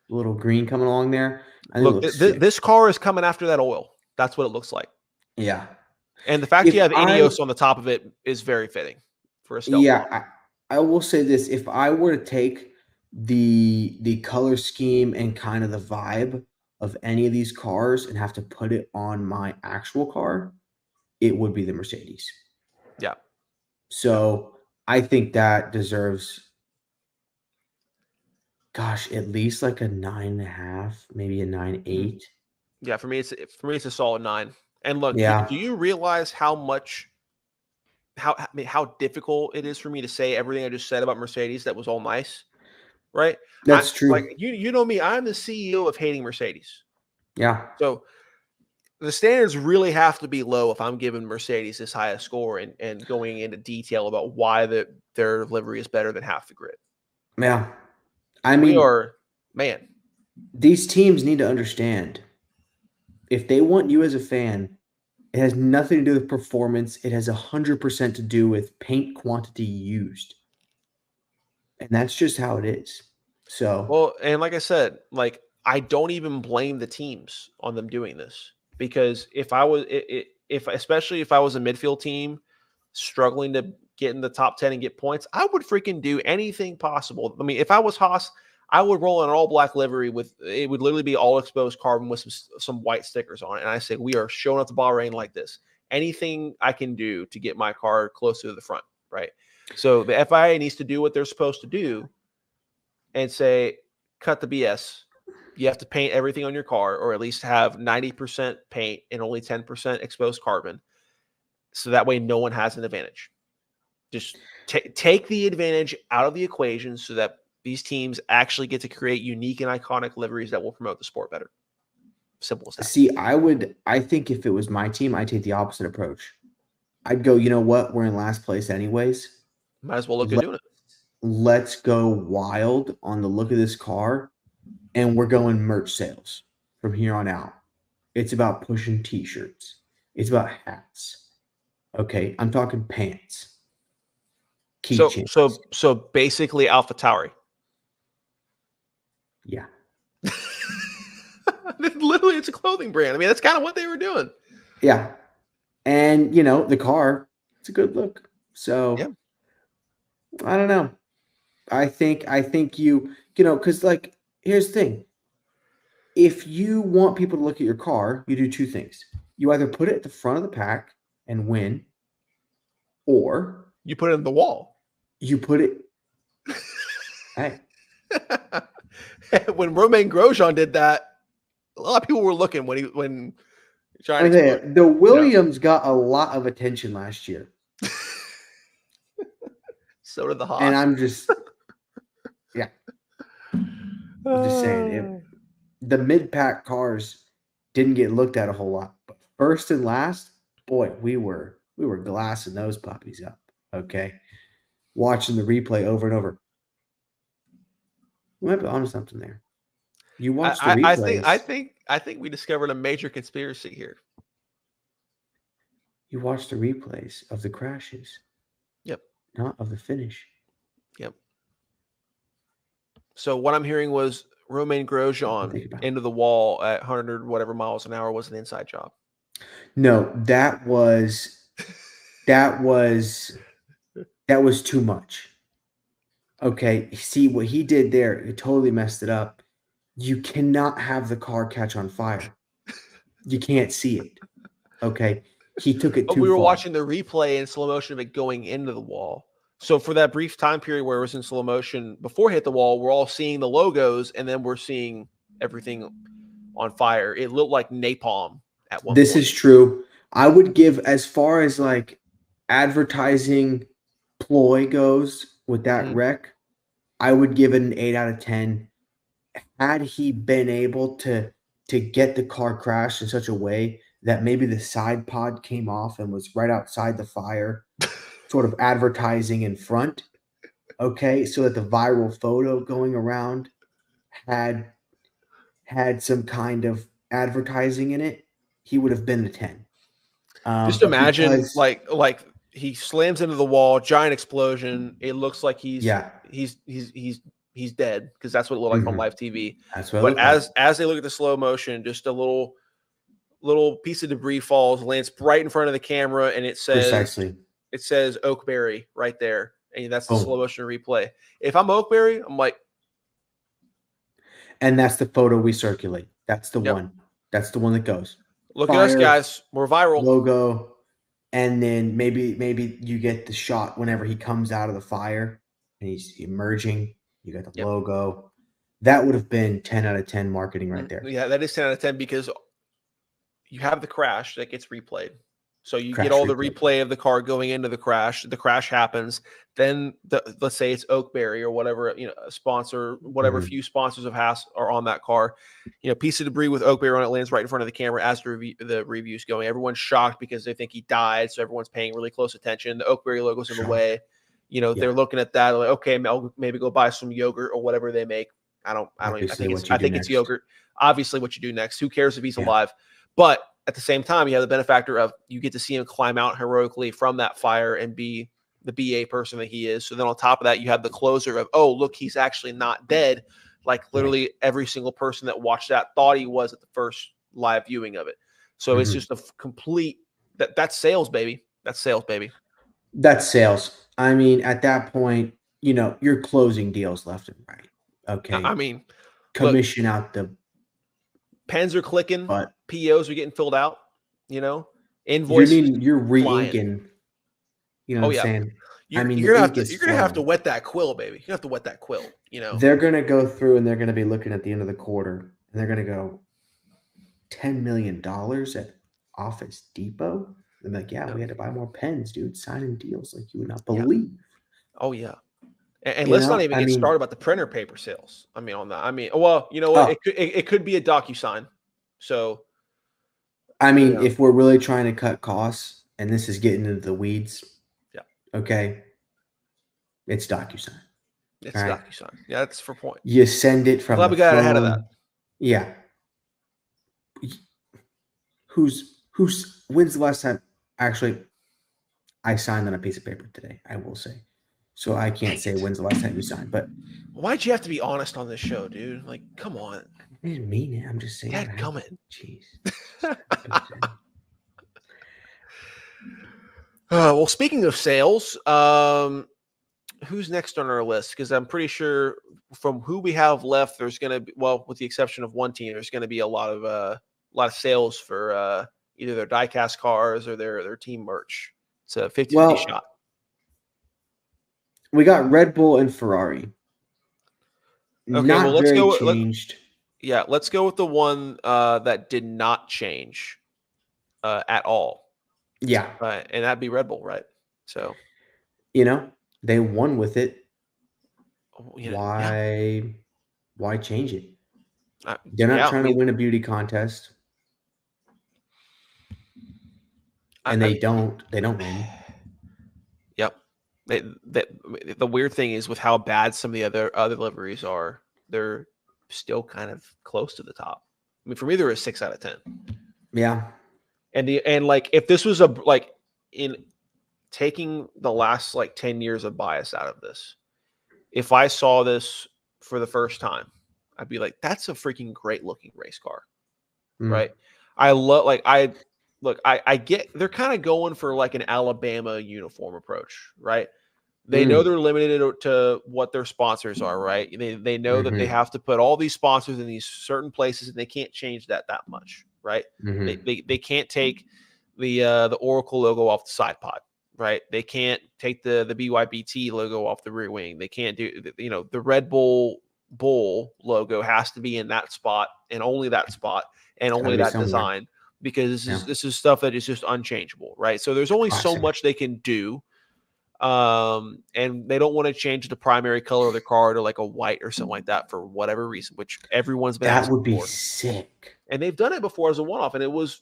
little green coming along there. I think it
Look,
looks sick.
this car is coming after that oil. That's what it looks like.
Yeah.
And the fact
If
you have
I
Ineos on the top of it is very fitting for a stealth bomber.
Yeah, I will say this. If I were to take the color scheme and kind of the vibe of any of these cars and have to put it on my actual car, it would be the Mercedes.
Yeah.
So I think that deserves, gosh, at least like a 9.5, maybe a 9.8.
Yeah, for me it's a solid 9. And look,
Yeah,
do you realize how difficult it is for me to say everything I just said about Mercedes that was all nice, right? I
that's
like
true.
you know me, I'm the CEO of hating Mercedes.
Yeah.
So the standards really have to be low if I'm giving Mercedes this high a score and going into detail about why their livery is better than half the grid.
Yeah. I
We
mean,
are, man,
these teams need to understand if they want you as a fan, it has nothing to do with performance. It has 100% to do with paint quantity used. And that's just how it is. So,
well, and like I said, like I don't even blame the teams on them doing this because if I was if especially if I was a midfield team struggling to get in the top 10 and get points, I would freaking do anything possible. I mean, if I was Haas, I would roll in an all black livery with it would literally be all exposed carbon with some white stickers on it. And I say, we are showing up the Bahrain like this. Anything I can do to get my car closer to the front, right? So the FIA needs to do what they're supposed to do and say, cut the BS. You have to paint everything on your car, or at least have 90% paint and only 10% exposed carbon. So that way no one has an advantage. Just take the advantage out of the equation so that these teams actually get to create unique and iconic liveries that will promote the sport better. Simple as that.
See, I think if it was my team, I'd take the opposite approach. I'd go, you know what? We're in last place anyways.
Might as well look good doing it.
Let's go wild on the look of this car, and we're going merch sales from here on out. It's about pushing t-shirts. It's about hats. Okay, I'm talking pants. Keychains.
So basically AlphaTauri.
Yeah.
Literally, it's a clothing brand. I mean, that's kind of what they were doing.
Yeah. And, the car, it's a good look. So,
yeah.
I don't know. I think because, here's the thing. If you want people to look at your car, you do two things. You either put it at the front of the pack and win, or
you put it in the wall.
You put it. Hey.
When Romain Grosjean did that, a lot of people were looking when trying
to. The Williams got a lot of attention last year.
So did the Haas.
And I'm just, yeah. I'm just saying, the mid-pack cars didn't get looked at a whole lot, but first and last, boy, we were glassing those puppies up. Okay, watching the replay over and over. We might be onto something there. You watch the replays.
I think we discovered a major conspiracy here.
You watch the replays of the crashes.
Yep.
Not of the finish.
Yep. So what I'm hearing was Romain Grosjean into the wall at 100 whatever miles an hour was an inside job.
No, that was too much. Okay, see what he did there, it totally messed it up. You cannot have the car catch on fire. You can't see it. Okay, he took it too far.
We were watching the replay in slow motion of it going into the wall. So for that brief time period where it was in slow motion before it hit the wall, we're all seeing the logos and then we're seeing everything on fire. It looked like napalm at one point.
This is true. I would give, as far as like advertising ploy goes with that wreck, I would give it an 8 out of 10. Had he been able to get the car crashed in such a way that maybe the side pod came off and was right outside the fire, sort of advertising in front, okay, so that the viral photo going around had some kind of advertising in it, he would have been a 10.
Just imagine like he slams into the wall, giant explosion. It looks like he's dead because that's what it looked like on live TV.
That's what.
But as they look at the slow motion, just a little piece of debris falls, lands right in front of the camera, and it says
precisely.
It says Oakberry right there, and that's the slow motion replay. If I'm Oakberry, I'm like,
and that's the photo we circulate. That's the one. That's the one that goes.
Look at us, guys. We're viral.
Logo, and then maybe you get the shot whenever he comes out of the fire and he's emerging. You got the logo. That would have been 10 out of 10 marketing right there.
Yeah, that is 10 out of 10 because you have the crash that gets replayed. So you get all the replay of the car going into the crash. The crash happens. Then let's say it's Oakberry or whatever, a sponsor, whatever few sponsors of Haas are on that car. Piece of debris with Oakberry on it lands right in front of the camera as the review's going. Everyone's shocked because they think he died, so everyone's paying really close attention. The Oakberry logo's in the way. They're looking at that like, okay, I'll maybe go buy some yogurt or whatever they make. I think it's yogurt. Obviously, what you do next. Who cares if he's alive? But at the same time, you have the benefactor of you get to see him climb out heroically from that fire and be the BA person that he is. So then on top of that, you have the closer of, oh, look, he's actually not dead. Like literally every single person that watched that thought he was at the first live viewing of it. So it's just a complete that's sales, baby. That's sales, baby.
That's sales. I mean, at that point, you're closing deals left and right. Okay.
I mean,
commission out the
pens are clicking, POs are getting filled out, invoices.
You're re-inking, what I'm saying?
You're gonna have to wet that quill, baby. You have to wet that quill,
They're gonna go through and they're gonna be looking at the end of the quarter and they're going to go $10 million at Office Depot. They're like, yeah, we had to buy more pens, dude. Signing deals like you would not believe.
Oh yeah. And
You
let's not
know,
even
I
get
mean,
started about the printer paper sales. I mean, on that. I mean, well, you know what? It could be a DocuSign. So,
I mean,
yeah.
if we're really trying to cut costs, and this is getting into the weeds,
Yeah.
okay, it's DocuSign.
It's
All right.
DocuSign. Yeah, that's for point.
You send it from
Glad
the
we got ahead of that.
phone. Yeah. When's the last time? Actually, I signed on a piece of paper today, I will say. So I can't say when's the last time you signed, but
why'd you have to be honest on this show, dude? Like, come on.
I didn't mean it. I'm just saying.
Dad, come it.
Jeez.
Well, speaking of sales, who's next on our list? Because I'm pretty sure from who we have left, there's going to be, well, with the exception of one team, there's going to be a lot of sales for either their diecast cars or their team merch. It's a 50-50 shot.
We got Red Bull and Ferrari.
Okay,
not
well, let's
very
go.
changed.
Let's go with the one that did not change at all.
Yeah.
And that'd be Red Bull, right? So,
they won with it.
Yeah.
Why change it? They're not trying to win a beauty contest. And they don't win.
Yep. The weird thing is with how bad some of the other liveries are, they're still kind of close to the top. I mean, for me, they're a 6 out of 10.
Yeah.
And like if this was in taking the last 10 years of bias out of this, if I saw this for the first time, I'd be like, that's a freaking great looking race car. Right. I love I get they're kind of going for like an Alabama uniform approach, right? They know they're limited to what their sponsors are, right? They know that they have to put all these sponsors in these certain places, and they can't change that much, right? They can't take the Oracle logo off the side pod, right? They can't take the BYBT logo off the rear wing. They can't do the Red Bull logo has to be in that spot and only that spot and only that design, because this is stuff that is just unchangeable, right? So there's only so much they can do. And they don't want to change the primary color of the car to like a white or something like that for whatever reason, which everyone's been asking for. That would be
sick.
And they've done it before as a one-off, and it was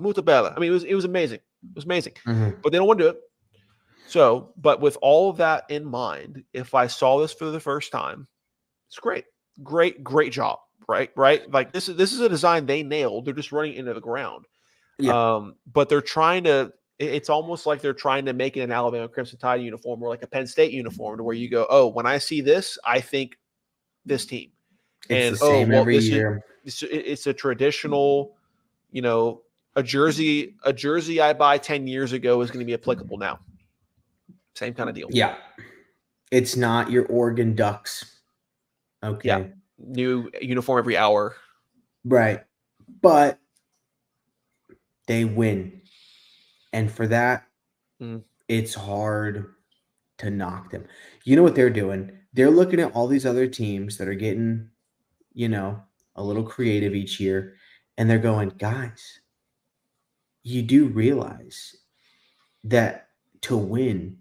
molto bella. I mean, it was amazing. It was amazing. But they don't want to do it. So, but with all of that in mind, if I saw this for the first time, it's great. Great job. Right. Like this is a design they nailed. They're just running into the ground. Yeah. But they're trying to. It's almost like they're trying to make it an Alabama Crimson Tide uniform or like a Penn State uniform, to where you go, oh, when I see this, I think this team.
It's the same every year.
It's a traditional, a jersey I buy 10 years ago is going to be applicable now. Same kind of deal.
Yeah. It's not your Oregon Ducks. Okay.
Yeah. New uniform every hour.
Right. But they win. And for that, it's hard to knock them. You know what they're doing? They're looking at all these other teams that are getting, a little creative each year. And they're going, guys, you do realize that to win,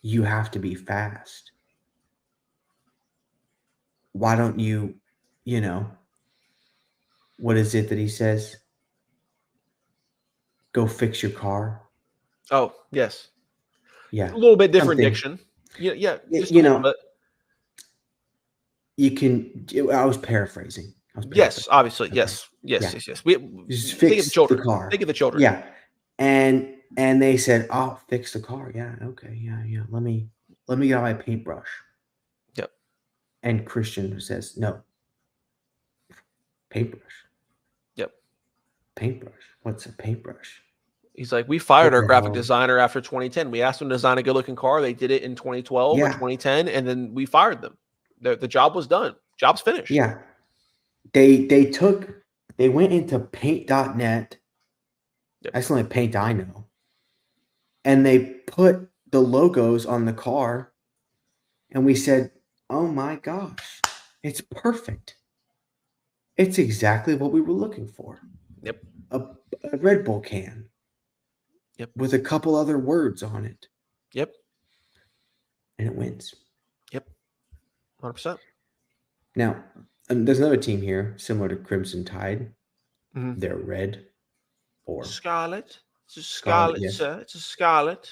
you have to be fast. Why don't you, what is it that he says? Go fix your car.
Oh, yes.
Yeah.
A little bit different diction. Yeah. Just a little bit.
You can, I was paraphrasing.
Yes, obviously. Okay. Yes. We
just fix the car.
Think of the children.
Yeah. And they said, oh, fix the car. Yeah. Okay. Yeah. Let me get out my paintbrush.
Yep.
And Christian says, no. Paintbrush.
Yep.
Paintbrush. What's a paintbrush?
He's like, we fired our graphic designer after 2010. We asked them to design a good looking car. They did it in 2012 or 2010, and then we fired them. The job was done. Job's finished.
Yeah. They went into paint.net. Yep. That's the only paint I know. And they put the logos on the car, and we said, oh my gosh, it's perfect. It's exactly what we were looking for.
Yep.
A, a Red Bull can
Yep.
with a couple other words on it,
Yep.
and it wins.
Yep. 100%.
Now, there's another team here similar to Crimson Tide.
Mm-hmm.
They're red or
Scarlet. It's a
scarlet.
scarlet,
Yes.
sir. It's a scarlet.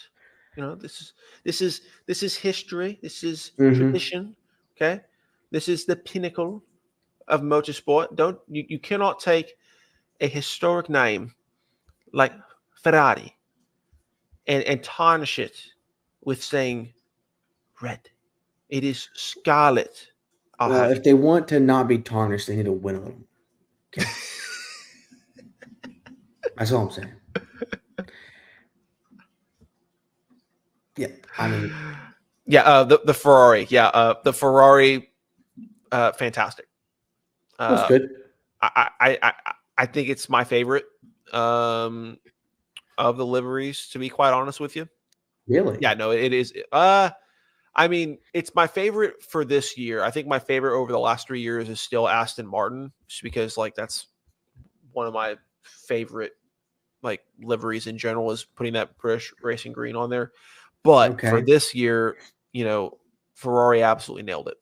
You know, this is history. This is
Mm-hmm.
tradition. Okay. This is the pinnacle of motorsport. You cannot take a historic name like Ferrari and tarnish it with saying red. It is scarlet. I'll
Well,
have
if they want to not be tarnished, they need to win a little. Okay, that's all I'm saying. Yeah, I mean,
yeah, the Ferrari. Yeah, the Ferrari, fantastic.
that's
Uh,
good.
I think it's my favorite of the liveries, to be quite honest with you.
Really?
Yeah, no, it is. I mean, it's my favorite for this year. I think my favorite over the last 3 years is still Aston Martin, just because like that's one of my favorite like liveries in general is putting that British racing green on there. But for
Okay.
this year, Ferrari absolutely nailed it.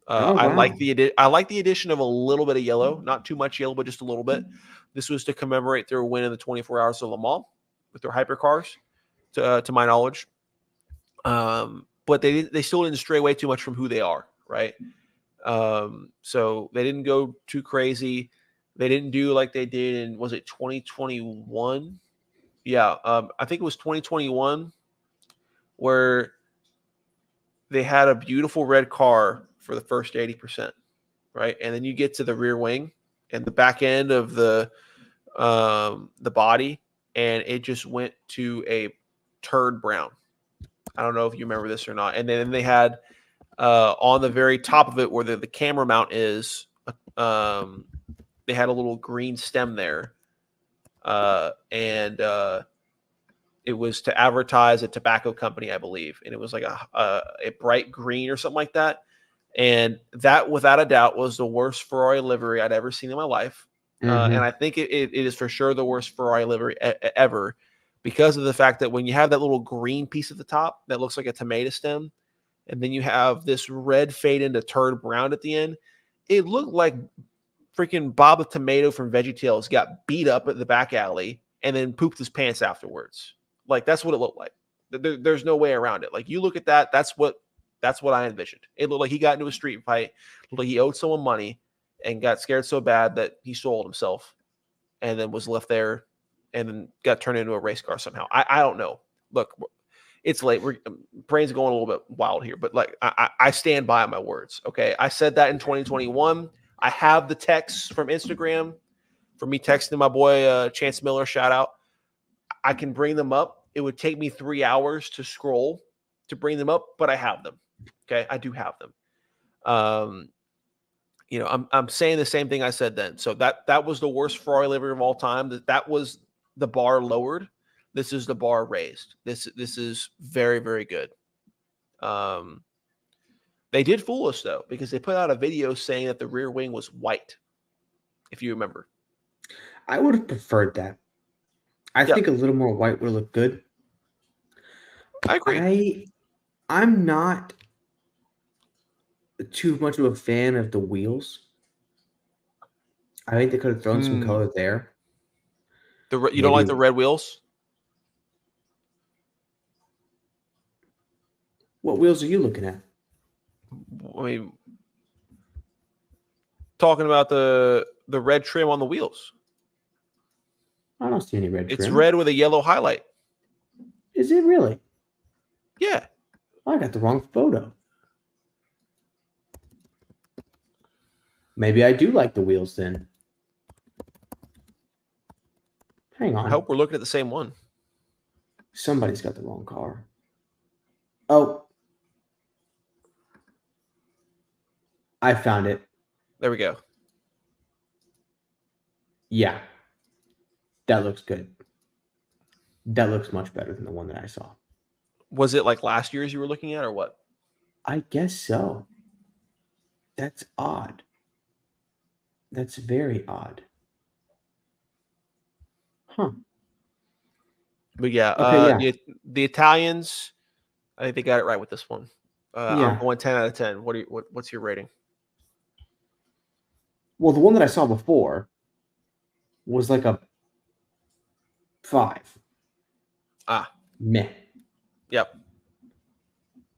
Oh
I
wow.
like the addition of a little bit of yellow, not too much yellow, but just a little bit. This was to commemorate their win in the 24 Hours of Le Mans with their hypercars, to my knowledge. But they still didn't stray away too much from who they are, right? So they didn't go too crazy. They didn't do like they did in, was it 2021? Yeah, I think it was 2021 where they had a beautiful red car for the first 80%, right? And then you get to the rear wing and the back end of the body, and it just went to a turd brown. I don't know if you remember this or not. And then they had on the very top of it where the camera mount is, they had a little green stem there, and it was to advertise a tobacco company, I believe, and it was like a bright green or something like that. And that, without a doubt, was the worst Ferrari livery I'd ever seen in my life. And
Mm-hmm.
I think it is for sure the worst Ferrari livery ever, because of the fact that when you have that little green piece at the top that looks like a tomato stem, and then you have this red fade into turd brown at the end, it looked like freaking Bob the Tomato from VeggieTales got beat up at the back alley and then pooped his pants afterwards. Like that's what it looked like. There's no way around it. Like you look at that, that's what I envisioned. It looked like he got into a street fight, looked like he owed someone money, and got scared so bad that he sold himself, and then was left there, and then got turned into a race car somehow. I don't know. Look, it's late. We're brain's going a little bit wild here, but like I stand by my words. Okay, I said that in 2021. I have the texts from Instagram for me texting my boy Chance Miller. Shout out. I can bring them up. It would take me 3 hours to scroll to bring them up, but I have them. Okay, I do have them. I'm saying the same thing I said then. So that was the worst Ferrari livery of all time. That was the bar lowered. This is the bar raised. This is very, very good. They did fool us though, because they put out a video saying that the rear wing was white. If you remember,
I would have preferred that. I
yeah,
think a little more white would look good.
I agree.
I'm not too much of a fan of the wheels. I think they could have thrown some color there.
You don't like
Maybe.
the red wheels?
What wheels are you looking at?
I mean, talking about the red trim on the wheels.
I don't see any red
It's
trim.
red with a yellow highlight.
Is it really?
Yeah.
I got the wrong photo. Maybe I do like the wheels then. Hang
I
on.
hope we're looking at the same one.
Somebody's got the wrong car. Oh. I found it.
There we go.
Yeah. That looks good. That looks much better than the one that I saw.
Was it like last year's you were looking at, or what?
I guess so. That's odd. That's very odd. Huh.
But yeah,
Okay, yeah.
the Italians, I think they got it right with this one. I'm
Yeah.
going 10 out of 10. What's your rating?
Well, the one that I saw before was like a 5.
Ah,
Meh.
yep.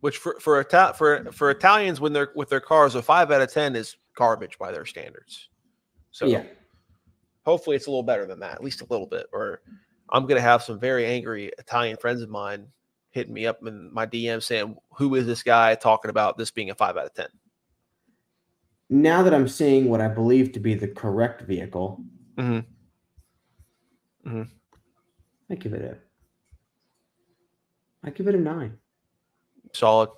Which for Italians when they're with their cars, a 5 out of 10 is garbage by their standards. So
Yeah.
hopefully it's a little better than that, at least a little bit. Or I'm gonna have some very angry Italian friends of mine hitting me up in my DM saying, "Who is this guy talking about this being a 5 out of 10?"
Now that I'm seeing what I believe to be the correct vehicle,
Mm-hmm. Mm-hmm.
I give it a I give it a 9.
Solid.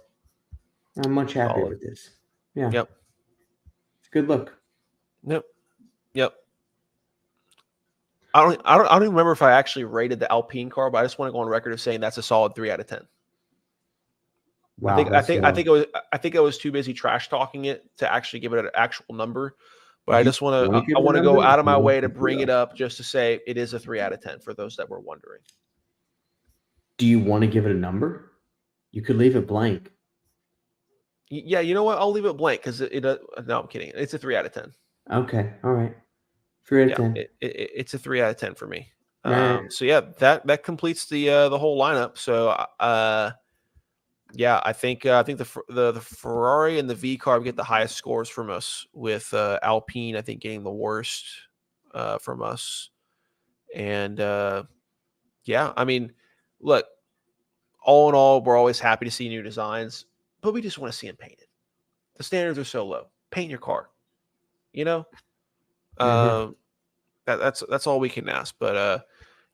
I'm much happier
Solid.
with this. Yeah.
Yep.
It's a good look.
Yep. Yep. I don't even remember if I actually rated the Alpine car, but I just want to go on record of saying that's a solid 3 out of 10. I
Wow,
think I
that's
think I
low.
think it was I think I was too busy trash talking it to actually give it an actual number. But I
You
just want
want
to
to give
I
it a
want to go
number?
out of
You
my
want
way to
to
bring it up just to say it is a 3 out of 10 for those that were wondering.
Do you want to give it a number? You could leave it blank.
Yeah, you know what? I'll leave it blank because no, I'm kidding. It's a 3 out of 10.
Okay. All right. 3 out of
Yeah,
10.
it's a 3 out of 10 for me.
All right.
So yeah, that completes the whole lineup. So yeah, I think the Ferrari and the V car get the highest scores from us, with Alpine I think getting the worst from us. And yeah, I mean, look, all in all, we're always happy to see new designs, but we just want to see them painted. The standards are so low. Paint your car, you know.
Mm-hmm.
That's all we can ask. But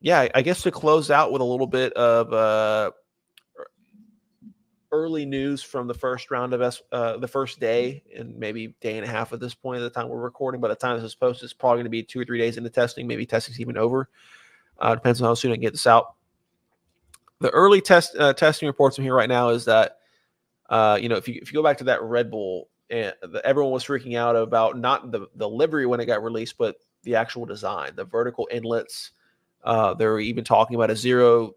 yeah, I guess to close out with a little bit of early news from the first round of the first day, and maybe day and a half at this point at the time we're recording. By the time this is posted, it's probably going to be 2 or 3 days into testing. Maybe testing's even over. Depends on how soon I can get this out. The early testing reports I'm here right now is that if you go back to that Red Bull, and everyone was freaking out about not the livery when it got released, but the actual design, the vertical inlets. They were even talking about a zero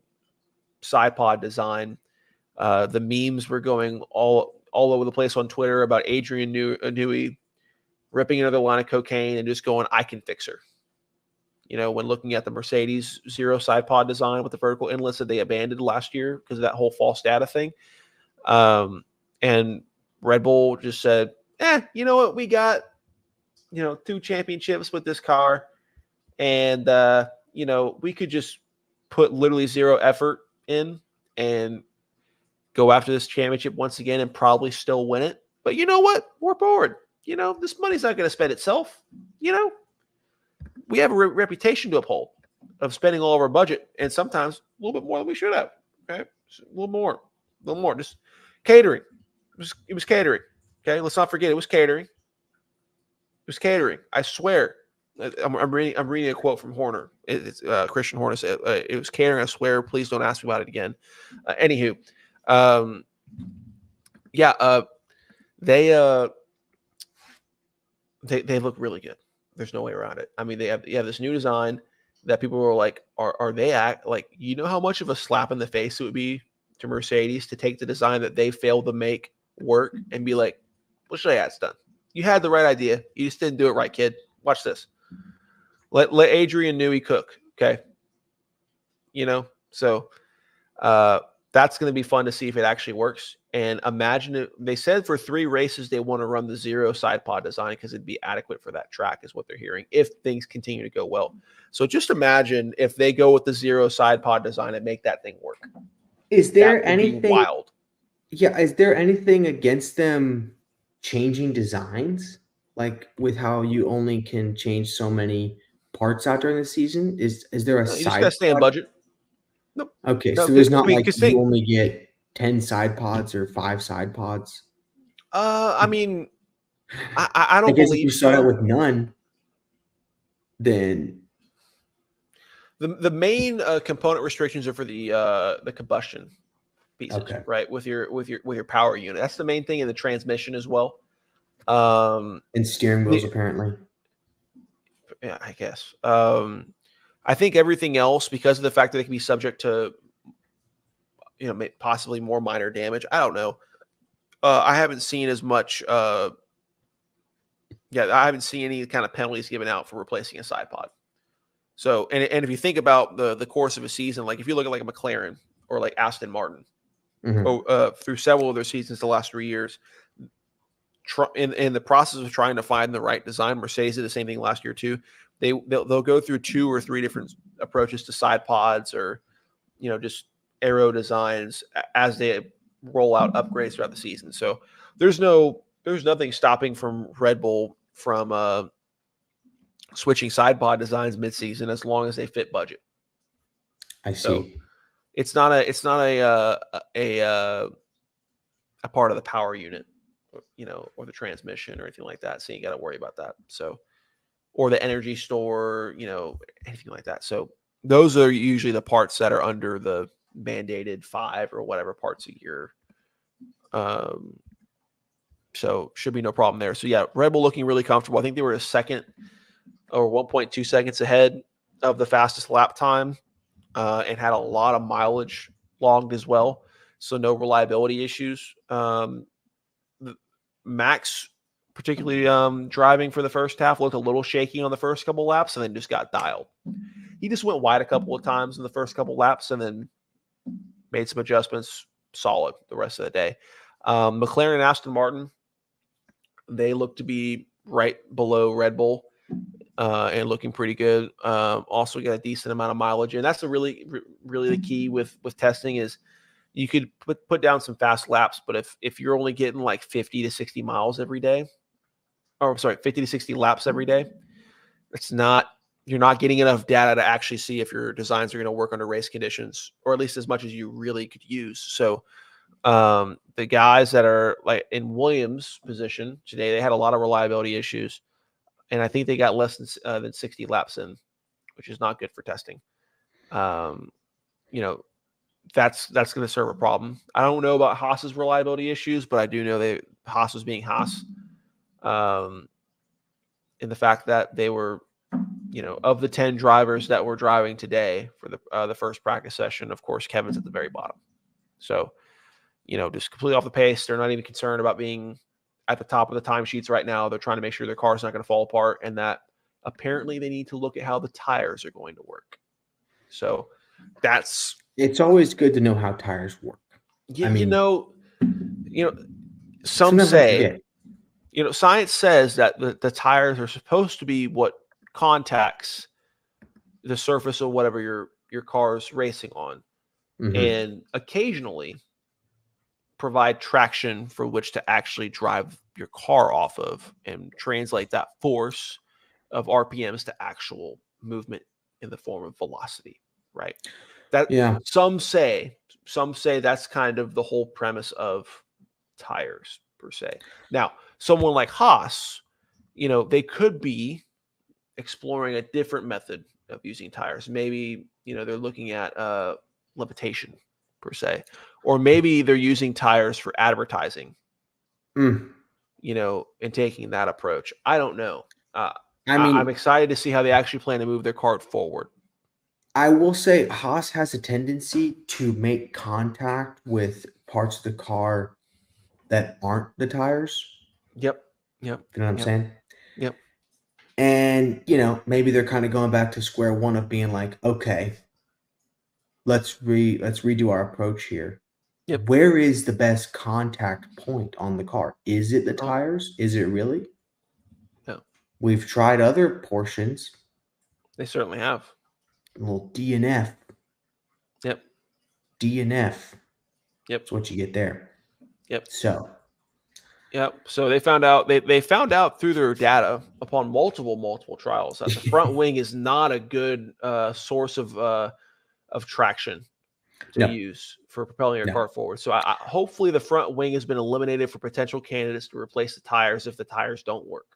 side pod design. The memes were going all over the place on Twitter about Adrian Newey ripping another line of cocaine and just going, "I can fix her." When looking at the Mercedes zero side pod design with the vertical inlets that they abandoned last year because of that whole false data thing. And Red Bull just said, you know what? We got, 2 championships with this car. And, we could just put literally zero effort in and go after this championship once again and probably still win it. But you know what? We're bored. This money's not going to spend itself. We have a reputation to uphold of spending all of our budget, and sometimes a little bit more than we should have. Okay, just a little more. Just catering. It was catering. Okay, let's not forget it was catering. It was catering. I swear. I'm reading a quote from Horner. It's Christian Horner said it was catering. I swear. Please don't ask me about it again. Anywho, yeah. They look really good. There's no way around it. I mean, they have this new design that people were like, are they like, how much of a slap in the face it would be to Mercedes to take the design that they failed to make work and be like, what should I add? It's done. You had the right idea. You just didn't do it right, kid. Watch this. Let Adrian Newey cook. Okay. So that's going to be fun to see if it actually works. And imagine it. They said for 3 races they want to run the zero side pod design because it'd be adequate for that track, is what they're hearing, if things continue to go well. So just imagine if they go with the zero side pod design and make that thing work.
Is there anything
wild?
Yeah, is there anything against them changing designs? Like with how you only can change so many parts out during the season? Is there a
No, you just
side
got to stay in
pod?
budget. Nope.
Okay,
No,
so there's not like
because
you only get 10 side pods or 5 side pods.
I mean, I don't
guess if
believe
you start out
so.
with none, then
The main component restrictions are for the combustion pieces,
okay.
right? With your power unit. That's the main thing, in the transmission as well.
And steering wheels apparently.
Yeah, I guess. I think everything else, because of the fact that they can be subject to, possibly more minor damage. I don't know. I haven't seen as much. I haven't seen any kind of penalties given out for replacing a side pod. So, and if you think about the course of a season, like if you look at like a McLaren or like Aston Martin, through several of their seasons the last 3 years, in the process of trying to find the right design, Mercedes did the same thing last year too. They'll go through 2 or 3 different approaches to side pods, or just aero designs as they roll out upgrades throughout the season. So there's nothing stopping from Red Bull from switching side pod designs midseason as long as they fit budget.
I see.
So it's not a part of the power unit, or the transmission or anything like that. So you got to worry about that. So, or the energy store, anything like that. So those are usually the parts that are under the mandated 5 or whatever parts a year. So should be no problem there. So yeah, Red Bull looking really comfortable. I think they were a second or 1.2 seconds ahead of the fastest lap time, and had a lot of mileage logged as well. So no reliability issues. Max, particularly driving for the first half, looked a little shaky on the first couple laps and then just got dialed. He just went wide a couple of times in the first couple laps and then made some adjustments, solid the rest of the day. McLaren and Aston Martin, they look to be right below Red Bull and looking pretty good. Also got a decent amount of mileage. And that's really the key with testing is you could put down some fast laps, but if you're only getting like 50 to 60 miles every day, 50 to 60 laps every day, you're not getting enough data to actually see if your designs are going to work under race conditions, or at least as much as you really could use. So the guys that are like in Williams' position today, they had a lot of reliability issues, and I think they got less than 60 laps in, which is not good for testing. That's going to serve a problem. I don't know about Haas's reliability issues, but I do know Haas was being Haas, in the fact that they were, of the 10 drivers that were driving today for the first practice session, of course, Kevin's at the very bottom. So, just completely off the pace. They're not even concerned about being at the top of the timesheets right now. They're trying to make sure their car's not going to fall apart, and that apparently they need to look at how the tires are going to work. So
it's always good to know how tires work.
Some say, science says that the tires are supposed to be what contacts the surface of whatever your car is racing on, and occasionally provide traction for which to actually drive your car off of and translate that force of RPMs to actual movement in the form of velocity, right? Some say that's kind of the whole premise of tires per se. Now, someone like Haas, they could be exploring a different method of using tires. Maybe, they're looking at levitation per se, or maybe they're using tires for advertising, and taking that approach. I don't know. I'm excited to see how they actually plan to move their car forward.
I will say Haas has a tendency to make contact with parts of the car that aren't the tires.
Yep.
You know what I'm saying?
Yep.
And, maybe they're kind of going back to square one of being like, okay, let's redo our approach here.
Yep.
Where is the best contact point on the car? Is it the tires? Is it really?
No.
We've tried other portions.
They certainly have.
A little DNF.
Yep.
DNF.
Yep.
That's what you get there.
Yep.
So.
Yep. So they found out through their data upon multiple trials that the front wing is not a good source of traction to use for propelling your car forward. So hopefully the front wing has been eliminated for potential candidates to replace the tires if the tires don't work.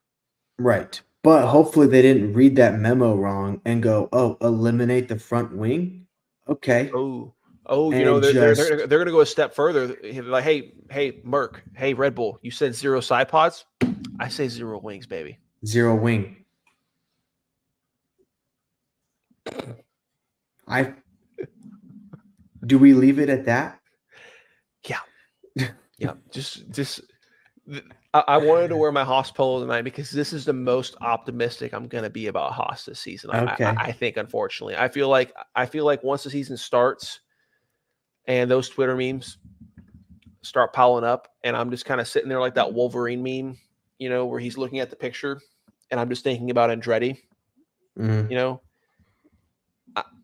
Right. But hopefully they didn't read that memo wrong and go, oh, eliminate the front wing? Okay.
They're going to go a step further. Like, hey, Merc, hey, Red Bull, you said 0 side pods? I say 0 wings, baby.
0 wing. Do we leave it at that?
Yeah. Yeah. I wanted to wear my Haas polo tonight because this is the most optimistic I'm going to be about Haas this season.
Okay.
I think, unfortunately, I feel like once the season starts and those Twitter memes start piling up, and I'm just kind of sitting there like that Wolverine meme, where he's looking at the picture, and I'm just thinking about Andretti.
Mm-hmm.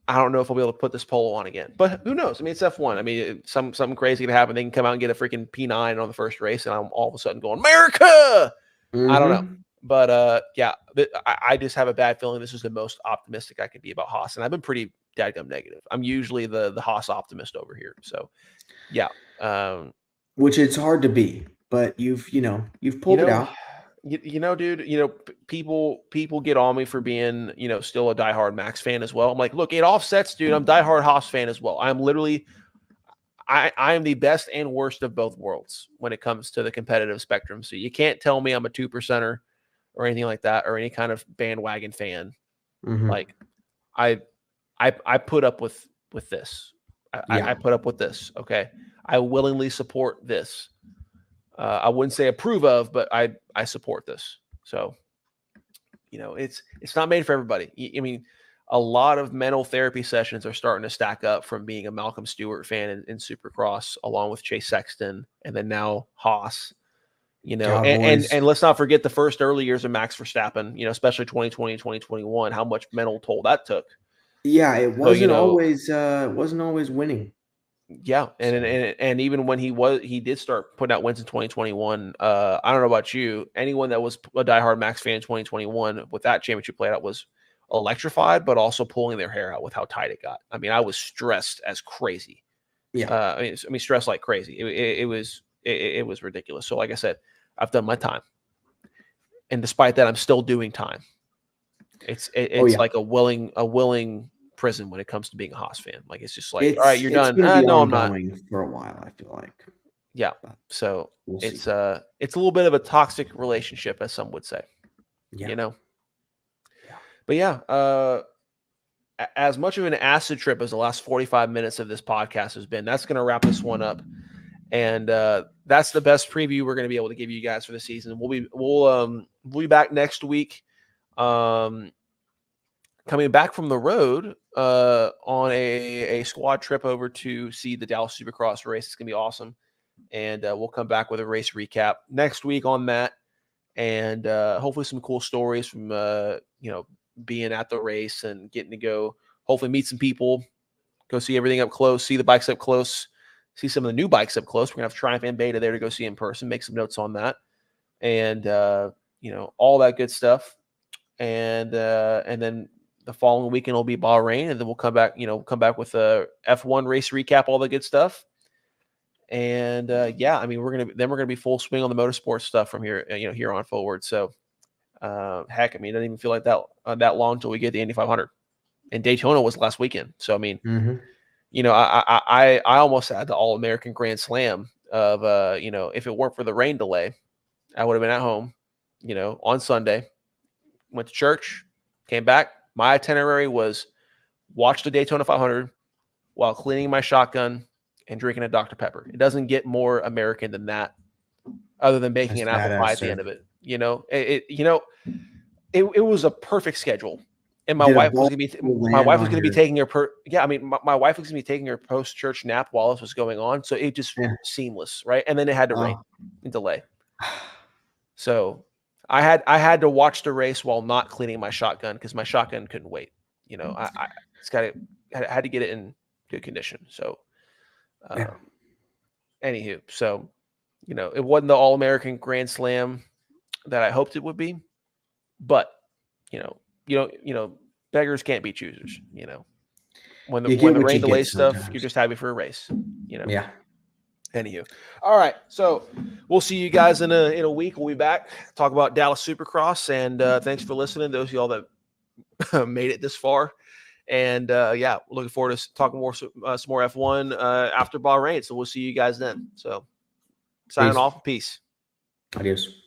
I don't know if I'll be able to put this polo on again, but who knows? I mean, it's F1. I mean, something crazy could happen. They can come out and get a freaking P9 on the first race, and I'm all of a sudden going, America! I don't know. But yeah, I just have a bad feeling this is the most optimistic I can be about Haas, and I've been pretty dadgum negative. I'm usually the Haas optimist over here. So yeah.
Which it's hard to be, but you've pulled it out.
Dude, people get on me for being, still a diehard Max fan as well. I'm like, look, it offsets, dude. I'm diehard Haas fan as well. I'm literally, I am the best and worst of both worlds when it comes to the competitive spectrum. So you can't tell me I'm a 2%er or anything like that, or any kind of bandwagon fan.
Mm-hmm.
Like I put up with this. I put up with this. Okay. I willingly support this. I wouldn't say approve of, but I support this. So, it's not made for everybody. I mean, a lot of mental therapy sessions are starting to stack up from being a Malcolm Stewart fan in Supercross, along with Chase Sexton, and then now Haas. And let's not forget the first early years of Max Verstappen. Especially 2020 and 2021, how much mental toll that took.
Yeah, it wasn't always winning.
Yeah, and even when he did start putting out wins in 2021. I don't know about you. Anyone that was a diehard Max fan in 2021 with that championship played out was electrified, but also pulling their hair out with how tight it got. I mean, I was stressed as crazy.
Yeah,
I mean, stressed like crazy. It was ridiculous. So, like I said, I've done my time, and despite that, I'm still doing time. It's like a willing prison when it comes to being a Haas fan. Like, it's just like, all right, you're done. No, I'm not.
For a while, I feel like.
Yeah. So it's a little bit of a toxic relationship, as some would say.
Yeah.
Yeah. But yeah, as much of an acid trip as the last 45 minutes of this podcast has been, that's going to wrap this one up. And that's the best preview we're going to be able to give you guys for the season. We'll be back next week. Coming back from the road on a squad trip over to see the Dallas Supercross race. It's going to be awesome. And we'll come back with a race recap next week on that. And hopefully some cool stories from, being at the race and getting to go, hopefully meet some people, go see everything up close, see the bikes up close, see some of the new bikes up close. We're going to have Triumph and Beta there to go see in person, make some notes on that. And, all that good stuff. And then the following weekend will be Bahrain, and then we'll come back with a F1 race recap, all the good stuff. And I mean, we're gonna be full swing on the motorsports stuff from here, here on forward. So, heck, I mean, it doesn't even feel like that long until we get the Indy 500, and Daytona was last weekend. So, I mean, I almost had the All American Grand Slam of, if it weren't for the rain delay, I would have been at home, on Sunday, went to church, came back. My itinerary was watch the Daytona 500 while cleaning my shotgun and drinking a Dr. Pepper. It doesn't get more American than that, other than baking an apple pie at the end of it. It was a perfect schedule. And my wife was going to be taking her my wife was going to be taking her post-church nap while this was going on. So it just seamless, right? And then it had to rain and delay. So I had to watch the race while not cleaning my shotgun because my shotgun couldn't wait. I had to get it in good condition. So, anywho, so it wasn't the All-American Grand Slam that I hoped it would be, but beggars can't be choosers. When the rain delays stuff, you're just happy for a race.
Yeah.
Anywho, all right. So we'll see you guys in a week. We'll be back talk about Dallas Supercross, and thanks for listening. Those of y'all that made it this far, and looking forward to talking more some more F1 after Bahrain. So we'll see you guys then. So signing off. Peace.
Adios.